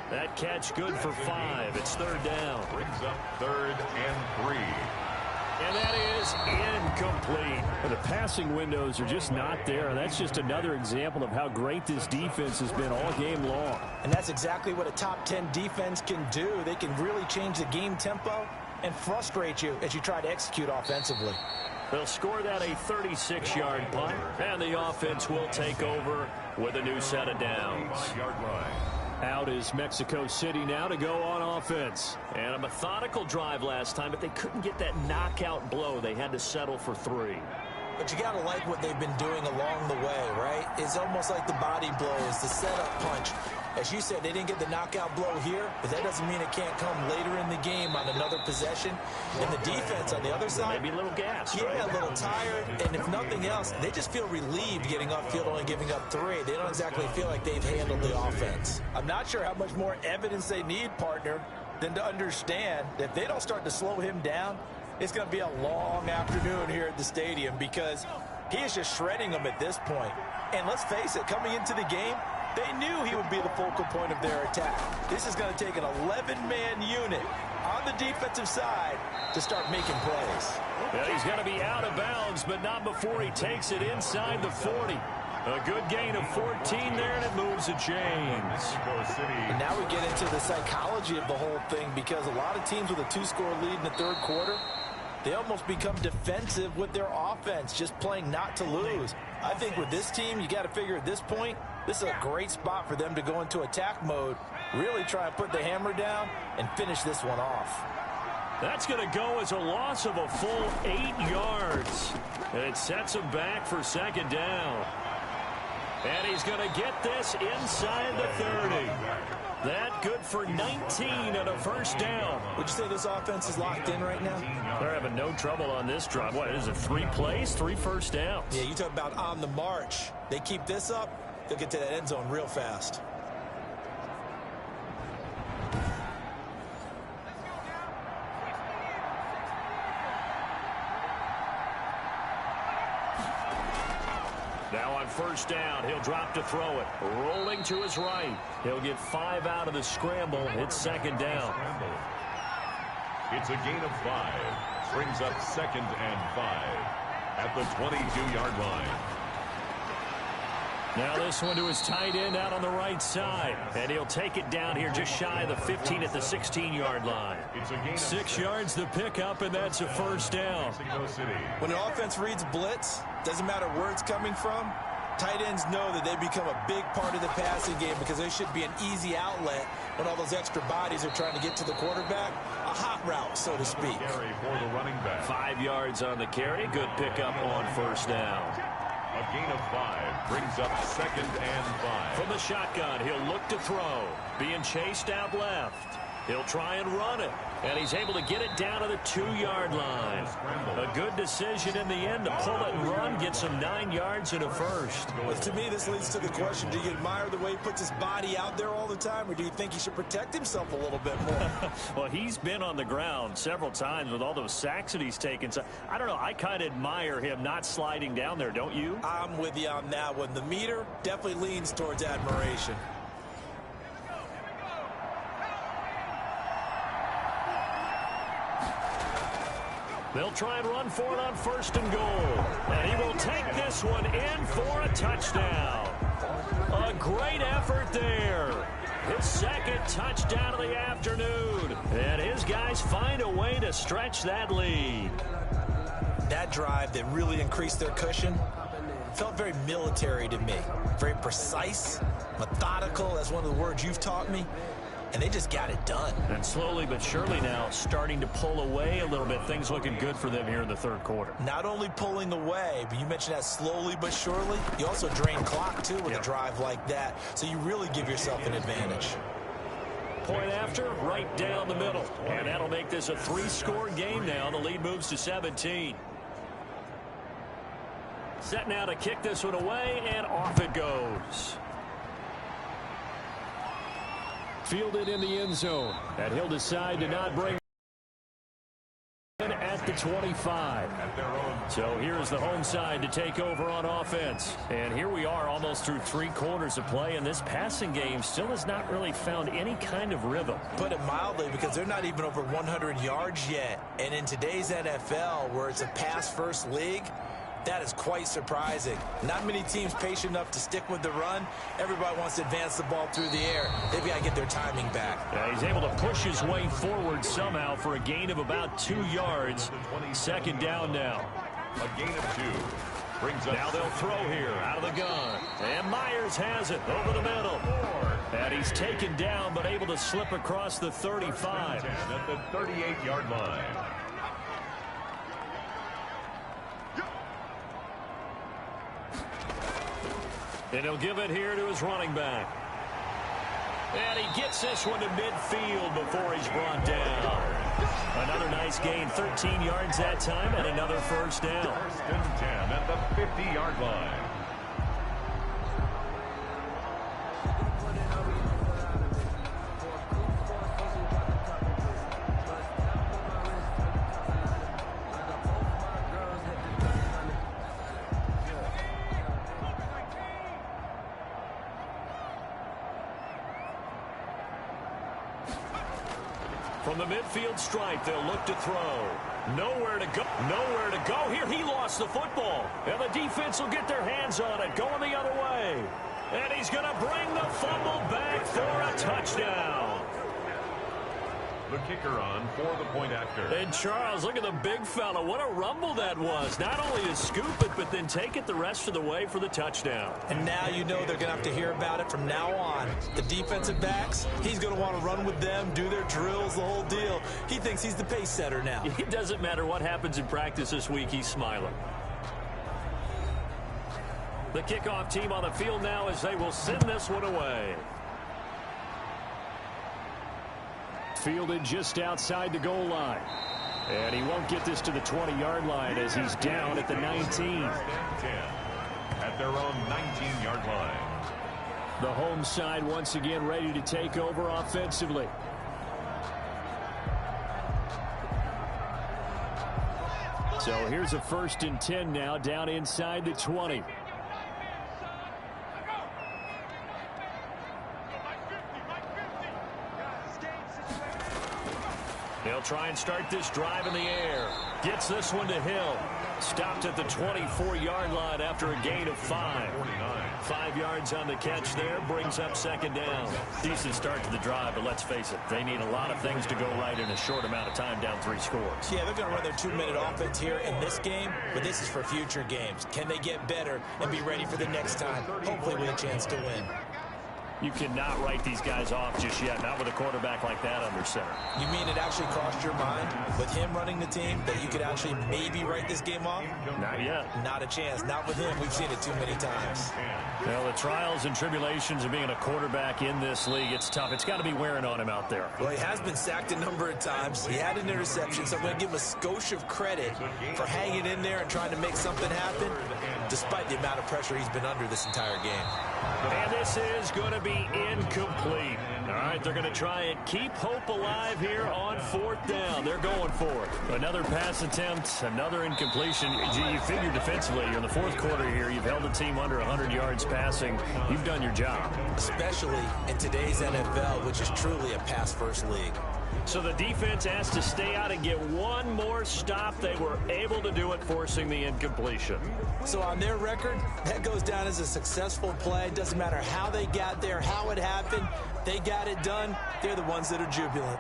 That catch good for 5. It's third down. Brings up 3rd and 3. And that is incomplete. The passing windows are just not there. And that's just another example of how great this defense has been all game long. And that's exactly what a top 10 defense can do. They can really change the game tempo and frustrate you as you try to execute offensively. They'll score that a 36-yard punt, and the offense will take over with a new set of downs. 5-yard line. Out is Mexico City now to go on offense. And a methodical drive last time, but they couldn't get that knockout blow. They had to settle for 3. But you got to like what they've been doing along the way, right? It's almost like the body blows, the setup punch. As you said, they didn't get the knockout blow here, but that doesn't mean it can't come later in the game on another possession. And the defense on the other side, maybe a little gas. Yeah, right? a little tired. And if nothing else, they just feel relieved getting upfield, only giving up 3. They don't exactly feel like they've handled the offense. I'm not sure how much more evidence they need, partner. than to understand that if they don't start to slow him down, it's going to be a long afternoon here at the stadium because he is just shredding them at this point. And let's face it, coming into the game, they knew he would be the focal point of their attack. This is going to take an 11-man unit on the defensive side to start making plays. Yeah, he's going to be out of bounds, but not before he takes it inside the 40. A good gain of 14 there, and it moves the chains. And now we get into the psychology of the whole thing because a lot of teams with a 2-score lead in the third quarter, they almost become defensive with their offense, just playing not to lose. I think with this team, you got to figure at this point, this is a great spot for them to go into attack mode, really try and put the hammer down and finish this one off. That's going to go as a loss of a full 8 yards. And it sets him back for second down. And he's going to get this inside the 30. That good for 19 and a first down. Would you say this offense is locked in right now? They're having no trouble on this drive. What is it, 3 plays, 3 first downs? Yeah, you talk about on the march. They keep this up, they'll get to that end zone real fast. Now on first down, he'll drop to throw it. Rolling to his right. He'll get 5 out of the scramble. It's second down. It's a gain of 5. Brings up second and 5 at the 22-yard line. Now this one to his tight end out on the right side. And he'll take it down here just shy of the 15 at the 16-yard line. 6 yards the pickup, and that's a first down. When an offense reads blitz, doesn't matter where it's coming from, tight ends know that they become a big part of the passing game because there should be an easy outlet when all those extra bodies are trying to get to the quarterback. A hot route, so to speak. For the running back. 5 yards on the carry. Good pickup on first down. A gain of 5 brings up second and 5. From the shotgun, he'll look to throw. Being chased out left. He'll try and run it. And he's able to get it down to the 2-yard line. A good decision in the end to pull it and run. Get some 9 yards and a first. Well, to me, this leads to the question, do you admire the way he puts his body out there all the time, or do you think he should protect himself a little bit more? Well, he's been on the ground several times with all those sacks that he's taken. So, I don't know. I kind of admire him not sliding down there, don't you? I'm with you on that one. The meter definitely leans towards admiration. They'll try and run for it on first and goal. And he will take this one in for a touchdown. A great effort there. His second touchdown of the afternoon. And his guys find a way to stretch that lead. That drive that really increased their cushion felt very military to me. Very precise, methodical. That's one of the words you've taught me. And they just got it done. And slowly but surely now starting to pull away a little bit. Things looking good for them here in the third quarter. Not only pulling away, but you mentioned that slowly but surely. You also drain clock, too, with a drive like that. So you really give yourself an advantage. Point after, right down the middle. And that'll make this a 3-score game now. The lead moves to 17. Set now to kick this one away, and off it goes. Fielded in the end zone, and he'll decide to not bring in at the 25. So here's the home side to take over on offense. And here we are almost through 3 quarters of play, and this passing game still has not really found any kind of rhythm. Put it mildly, because they're not even over 100 yards yet. And in today's NFL, where it's a pass-first league, that is quite surprising. Not many teams patient enough to stick with the run. Everybody wants to advance the ball through the air. They've got to get their timing back. Yeah, he's able to push his way forward somehow for a gain of about 2 yards. Second down now. A gain of 2. Brings up now they'll throw here out of the gun. And Myers has it over the middle. And he's taken down but able to slip across the 35. At the 38-yard line. And he'll give it here to his running back. And he gets this one to midfield before he's brought down. Another nice gain, 13 yards that time, and another first down. First and 10 at the 50-yard line. From the midfield stripe, they'll look to throw. Nowhere to go. Nowhere to go. Here he lost the football. And the defense will get their hands on it, going the other way. And he's going to bring the fumble back for a touchdown. The kicker on for the point after. And Charles, look at the big fella. What a rumble that was. Not only to scoop it, but then take it the rest of the way for the touchdown. And now you know they're going to have to hear about it from now on. The defensive backs, he's going to want to run with them, do their drills, the whole deal. He thinks he's the pace setter now. It doesn't matter what happens in practice this week. He's smiling. The kickoff team on the field now as they will send this one away. Fielded just outside the goal line. And he won't get this to the 20-yard line as he's down at the 19. At their own 19-yard line. The home side once again ready to take over offensively. So here's a 1st and 10 now down inside the 20. They'll try and start this drive in the air. Gets this one to Hill. Stopped at the 24-yard line after a gain of 5. 5 yards on the catch there. Brings up 2nd down. Decent start to the drive, but let's face it, they need a lot of things to go right in a short amount of time, down 3 scores. Yeah, they're going to run their 2-minute offense here in this game, but this is for future games. Can they get better and be ready for the next time, hopefully with a chance to win? You cannot write these guys off just yet, not with a quarterback like that under center. You mean it actually crossed your mind with him running the team that you could actually maybe write this game off? Not yet. Not a chance. Not with him. We've seen it too many times. Well, the trials and tribulations of being a quarterback in this league, it's tough. It's got to be wearing on him out there. Well, he has been sacked a number of times. He had an interception, so I'm going to give him a skosh of credit for hanging in there and trying to make something happen, despite the amount of pressure he's been under this entire game. And this is going to be incomplete. All right, they're going to try and keep hope alive here on 4th down. They're going for it. Another pass attempt, another incompletion. You figure defensively, you're in the 4th quarter here. You've held the team under 100 yards passing. You've done your job. Especially in today's NFL, which is truly a pass-first league. So the defense has to stay out and get one more stop. They were able to do it, forcing the incompletion. So on their record, that goes down as a successful play. Doesn't matter how they got there, how it happened. They got it done. They're the ones that are jubilant.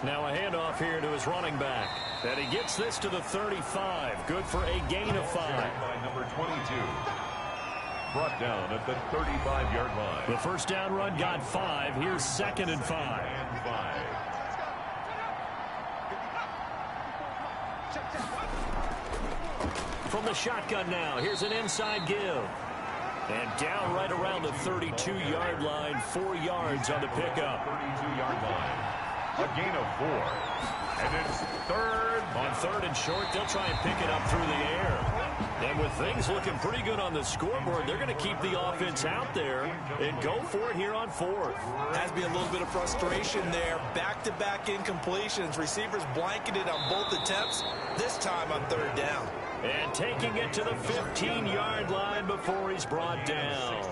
Now a handoff here to his running back. And he gets this to the 35. Good for a gain of 5. By number 22. Brought down at the 35-yard line. The first down run got 5. Here's 2nd and 5. From the shotgun now, here's an inside give. And down right around the 32-yard line, 4 yards on the pickup. 32-yard line. A gain of 4. And it's 3rd. On 3rd and short, they'll try and pick it up through the air. And with things looking pretty good on the scoreboard, they're going to keep the offense out there and go for it here on 4th. Has to be a little bit of frustration there. Back-to-back incompletions. Receivers blanketed on both attempts, this time on 3rd down. And taking it to the 15-yard line before he's brought down.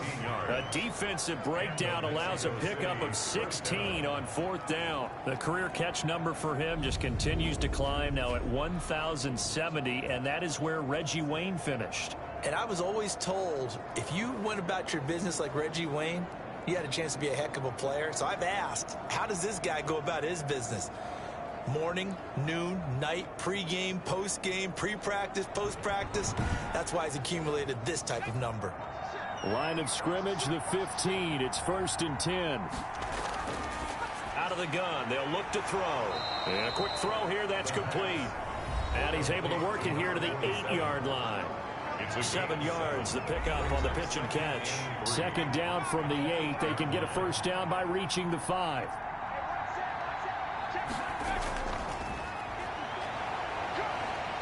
A defensive breakdown allows a pickup of 16 on 4th down. The career catch number for him just continues to climb, now at 1,070, and that is where Reggie Wayne finished. And I was always told, if you went about your business like Reggie Wayne, you had a chance to be a heck of a player. So I've asked, how does this guy go about his business? Morning, noon, night, pregame, postgame, pre-practice, post-practice. That's why he's accumulated this type of number. Line of scrimmage, the 15. It's 1st and 10. Out of the gun, they'll look to throw. And a quick throw here, that's complete. And he's able to work it here to the 8-yard line. 7 yards, the pickup on the pitch and catch. 2nd down from the 8. They can get a 1st down by reaching the 5.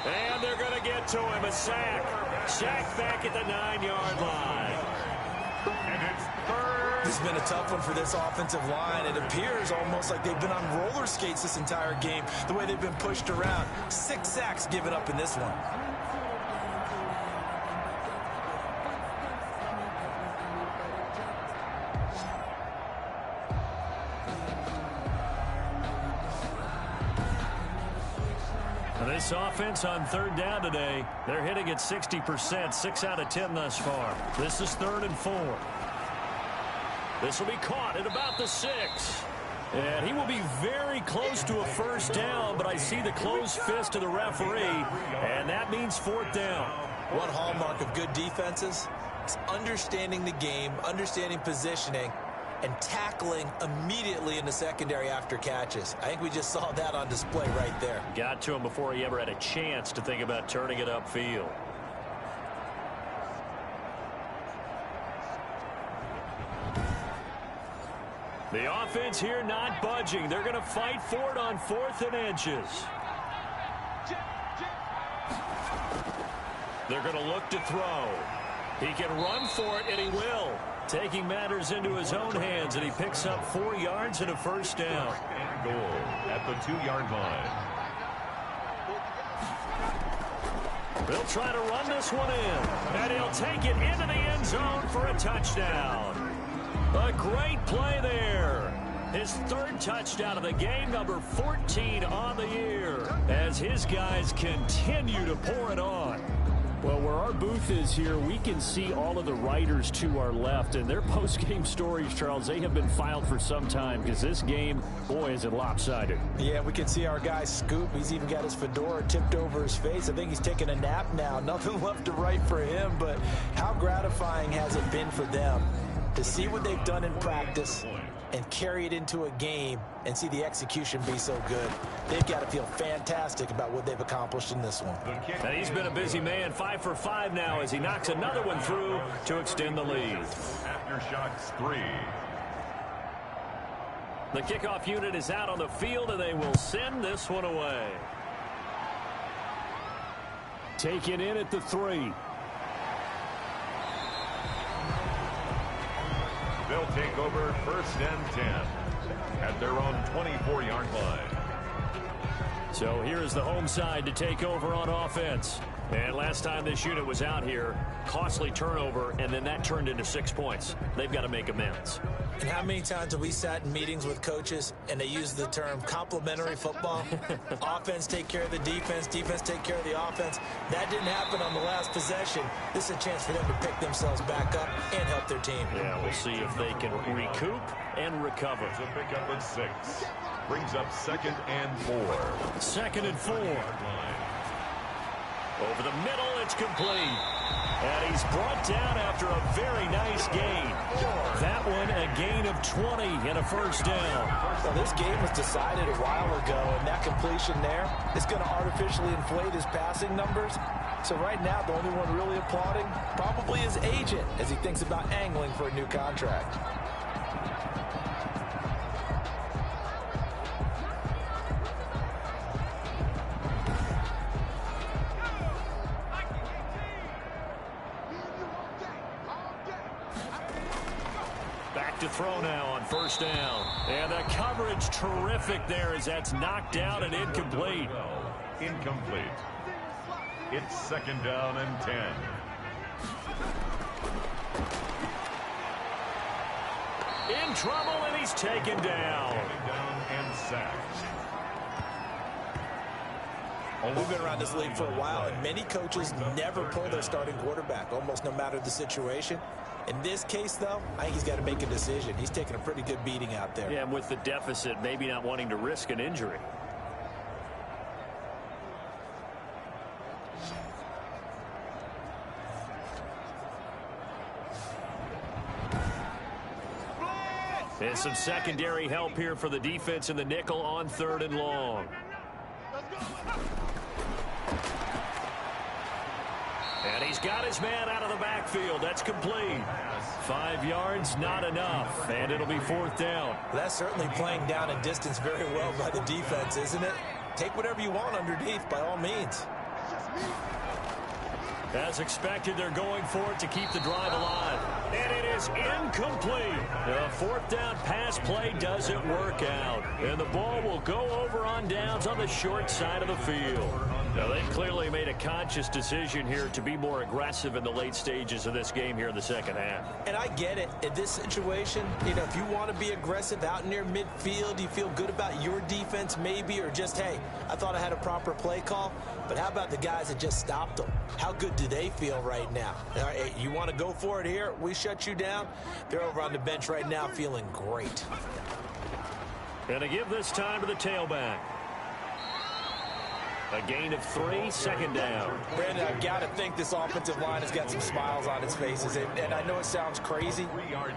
And they're going to get to him, a sack. Sack back at the 9-yard line. And it's 3rd. This has been a tough one for this offensive line. It appears almost like they've been on roller skates this entire game, the way they've been pushed around. 6 sacks given up in this one. This offense on third down today, they're hitting at 60%, 6 out of 10 thus far. This is 3rd and 4. This will be caught at about the 6. And he will be very close to a first down, but I see the closed fist of the referee, and that means 4th down. One hallmark of good defenses is understanding the game, understanding positioning, and tackling immediately in the secondary after catches. I think we just saw that on display right there. Got to him before he ever had a chance to think about turning it upfield. The offense here not budging. They're going to fight for it on 4th and inches. They're going to look to throw. He can run for it, and he will. Taking matters into his own hands, and he picks up 4 yards and a first down. And goal at the 2-yard line. They'll try to run this one in, and he'll take it into the end zone for a touchdown. A great play there. His 3rd touchdown of the game, number 14 on the year, as his guys continue to pour it on. Well, where our booth is here, we can see all of the writers to our left, and their post-game stories, Charles, they have been filed for some time because this game, boy, is it lopsided. Yeah, we can see our guy Scoop. He's even got his fedora tipped over his face. I think he's taking a nap now. Nothing left to write for him, but how gratifying has it been for them to see what they've done in practice and carry it into a game and see the execution be so good. They've got to feel fantastic about what they've accomplished in this one. And he's been a busy man, 5 for 5 now as he knocks another one through to extend the lead. Aftershocks 3. The kickoff unit is out on the field, and they will send this one away. Taken in at the 3. They'll take over 1st and 10 at their own 24-yard line. So here is the home side to take over on offense. And last time this unit was out here, costly turnover, and then that turned into 6 points. They've got to make amends. And how many times have we sat in meetings with coaches and they use the term complementary football? Offense take care of the defense, defense take care of the offense. That didn't happen on the last possession. This is a chance for them to pick themselves back up and help their team. Yeah, we'll see if they can recoup and recover. It's a pickup at 6. Brings up 2nd and 4. 2nd and 4. Over the middle, it's complete. And he's brought down after a very nice gain. That one, a gain of 20 and a first down. Well, this game was decided a while ago, and that completion there is going to artificially inflate his passing numbers. So right now, the only one really applauding probably his agent as he thinks about angling for a new contract. To throw now on first down. And the coverage terrific there as that's knocked down and incomplete. Incomplete. It's 2nd down and 10. In trouble, and he's taken down. Down and sacked. We've been around this league for a while, and many coaches never pull their starting quarterback, almost no matter the situation. In this case, though, I think he's got to make a decision. He's taking a pretty good beating out there. Yeah, and with the deficit, maybe not wanting to risk an injury. And some secondary help here for the defense in the nickel on 3rd and long. And he's got his man out of the backfield. That's complete. 5 yards, not enough. And it'll be 4th down. That's certainly playing down and distance very well by the defense, isn't it? Take whatever you want underneath, by all means. As expected, they're going for it to keep the drive alive. And it is incomplete. The 4th down pass play doesn't work out. And the ball will go over on downs on the short side of the field. Now, they've clearly made a conscious decision here to be more aggressive in the late stages of this game here in the second half. And I get it. In this situation, if you want to be aggressive out near midfield, you feel good about your defense maybe, or just, hey, I thought I had a proper play call. But how about the guys that just stopped them? How good do they feel right now? All right, you want to go for it here? We shut you down. They're over on the bench right now feeling great. And to give this time to the tailback. A gain of 3, second down. Brandon, I've got to think this offensive line has got some smiles on its faces. And I know it sounds crazy,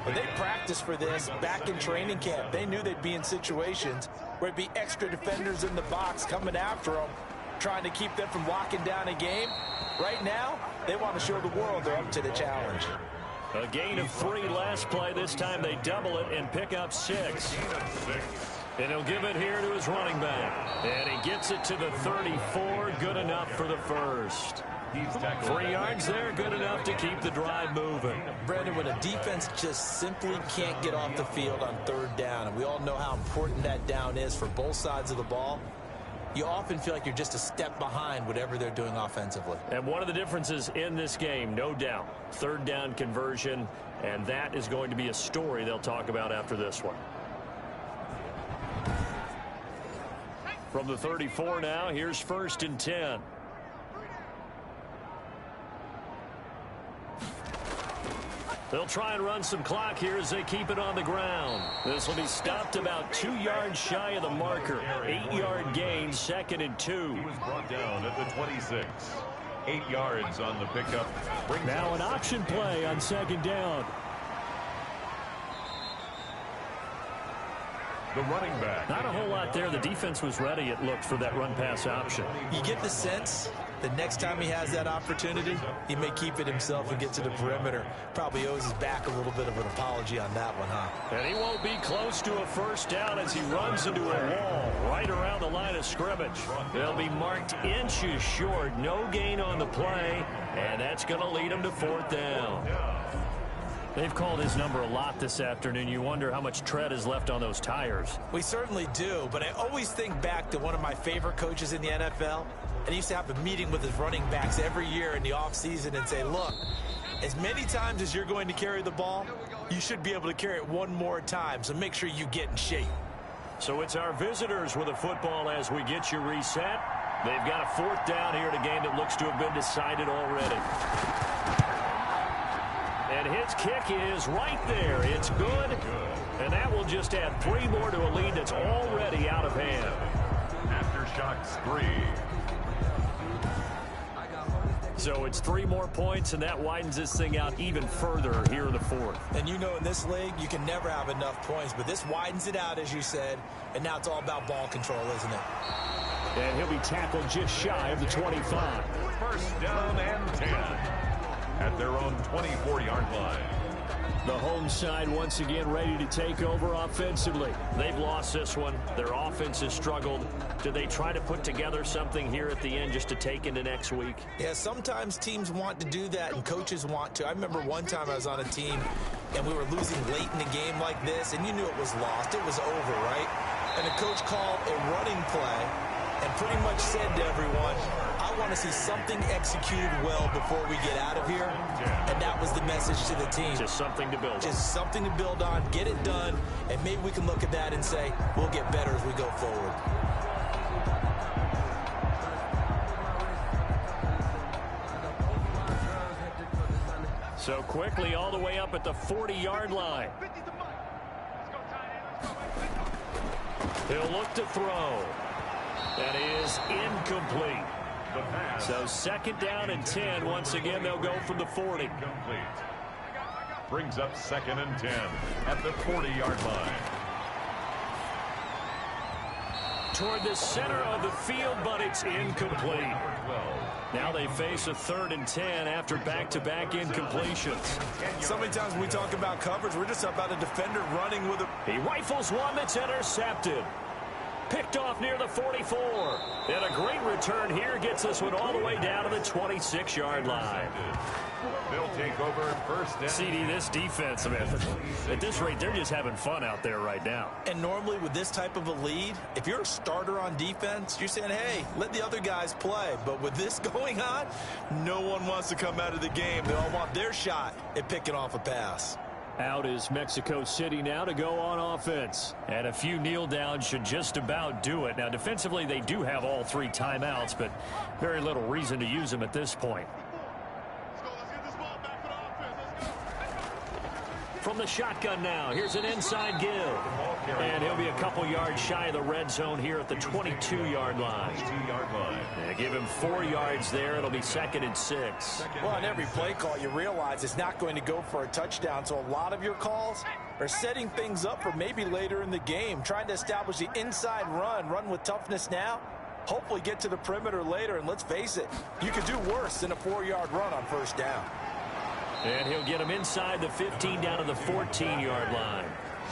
but they practiced for this back in training camp. They knew they'd be in situations where it'd be extra defenders in the box coming after them, trying to keep them from locking down a game. Right now, they want to show the world they're up to the challenge. A gain of 3 last play. This time they double it and pick up 6. And he'll give it here to his running back. And he gets it to the 34. Good enough for the first. 3 yards there, good enough to keep the drive moving. Brandon, when a defense just simply can't get off the field on third down, and we all know how important that down is for both sides of the ball, you often feel like you're just a step behind whatever they're doing offensively. And one of the differences in this game, no doubt, third down conversion, and that is going to be a story they'll talk about after this one. From the 34 now, here's 1st and 10. They'll try and run some clock here as they keep it on the ground. This will be stopped about 2 yards shy of the marker. 8-yard gain, 2nd and 2. He was brought down at the 26. 8 yards on the pickup. Now an option play on 2nd down. The running back. Not a whole lot there. The defense was ready, it looked, for that run-pass option. You get the sense the next time he has that opportunity, he may keep it himself and get to the perimeter. Probably owes his back a little bit of an apology on that one, huh? And he won't be close to a first down as he runs into a wall right around the line of scrimmage. They'll be marked inches short. No gain on the play, and that's going to lead him to 4th down. They've called his number a lot this afternoon. You wonder how much tread is left on those tires. We certainly do, but I always think back to one of my favorite coaches in the NFL. And he used to have a meeting with his running backs every year in the offseason and say, look, as many times as you're going to carry the ball, you should be able to carry it one more time, so make sure you get in shape. So it's our visitors with a football as we get you reset. They've got a 4th down here in a game that looks to have been decided already. And his kick is right there. It's good. And that will just add 3 more to a lead that's already out of hand. Aftershocks 3. So it's 3 more points, and that widens this thing out even further here in the 4th. And you know in this league, you can never have enough points, but this widens it out, as you said, and now it's all about ball control, isn't it? And he'll be tackled just shy of the 25. 1st down and 10. At their own 24-yard line. The home side once again ready to take over offensively. They've lost this one. Their offense has struggled. Do they try to put together something here at the end just to take into next week? Yeah, sometimes teams want to do that and coaches want to. I remember one time I was on a team and we were losing late in a game like this, and you knew it was lost. It was over, right? And the coach called a running play and pretty much said to everyone, I want to see something executed well before we get out of here. And that was the message to the team. Just something to build on. Just something to build on, get it done, and maybe we can look at that and say, we'll get better as we go forward. So quickly all the way up at the 40-yard line. He'll look to throw. That is incomplete. So 2nd down and 10. Once again, they'll go from the 40. Complete. Brings up 2nd and 10 at the 40-yard line. Toward the center of the field, but it's incomplete. Now they face a 3rd and 10 after back-to-back incompletions. So many times when we talk about coverage, we're just about a defender running with a... He rifles one that's intercepted. Picked off near the 44. And a great return here gets this one all the way down to the 26-yard line. They'll take over first down. CD, this defense, man, at this rate, they're just having fun out there right now. And normally with this type of a lead, if you're a starter on defense, you're saying, hey, let the other guys play. But with this going on, no one wants to come out of the game. They all want their shot at picking off a pass. Out is Mexico City now to go on offense. And a few kneel downs should just about do it. Now, defensively, they do have all 3 timeouts, but very little reason to use them at this point. From the shotgun now, here's an inside give. And he'll be a couple yards shy of the red zone here at the 22-yard line. And give him 4 yards there. It'll be 2nd and 6. Well, on every play call, you realize it's not going to go for a touchdown. So a lot of your calls are setting things up for maybe later in the game, trying to establish the inside run with toughness now. Hopefully get to the perimeter later. And let's face it, you could do worse than a 4-yard run on first down. And he'll get him inside the 15 down to the 14-yard line.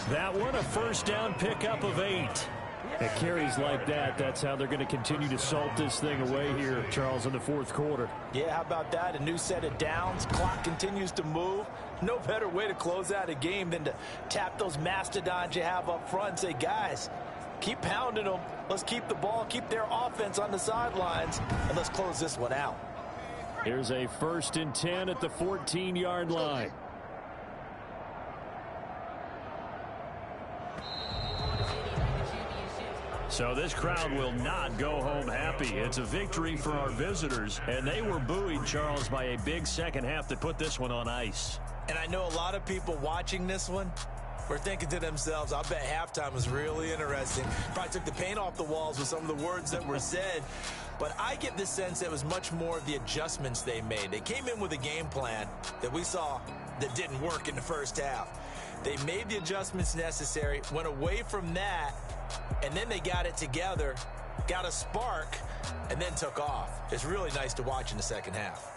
That one, a first down pickup of 8. At carries like that, that's how they're going to continue to salt this thing away here, Charles, in the 4th quarter. Yeah, how about that? A new set of downs. Clock continues to move. No better way to close out a game than to tap those mastodons you have up front and say, guys, keep pounding them. Let's keep the ball, keep their offense on the sidelines, and let's close this one out. Here's a 1st and 10 at the 14-yard line. So this crowd will not go home happy. It's a victory for our visitors, and they were buoyed, Charles, by a big second half that put this one on ice. And I know a lot of people watching this one were thinking to themselves, I bet halftime was really interesting. Probably took the paint off the walls with some of the words that were said. But I get the sense it was much more of the adjustments they made. They came in with a game plan that we saw that didn't work in the first half. They made the adjustments necessary, went away from that, and then they got it together, got a spark, and then took off. It's really nice to watch in the second half.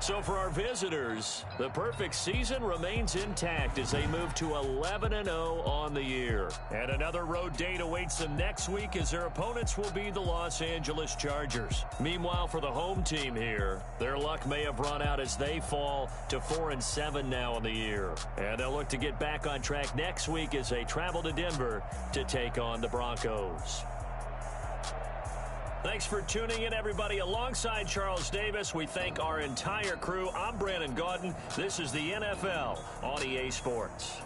So for our visitors, the perfect season remains intact as they move to 11-0 on the year. And another road date awaits them next week as their opponents will be the Los Angeles Chargers. Meanwhile, for the home team here, their luck may have run out as they fall to 4-7 now on the year. And they'll look to get back on track next week as they travel to Denver to take on the Broncos. Thanks for tuning in, everybody. Alongside Charles Davis, we thank our entire crew. I'm Brandon Gaudin. This is the NFL on EA Sports.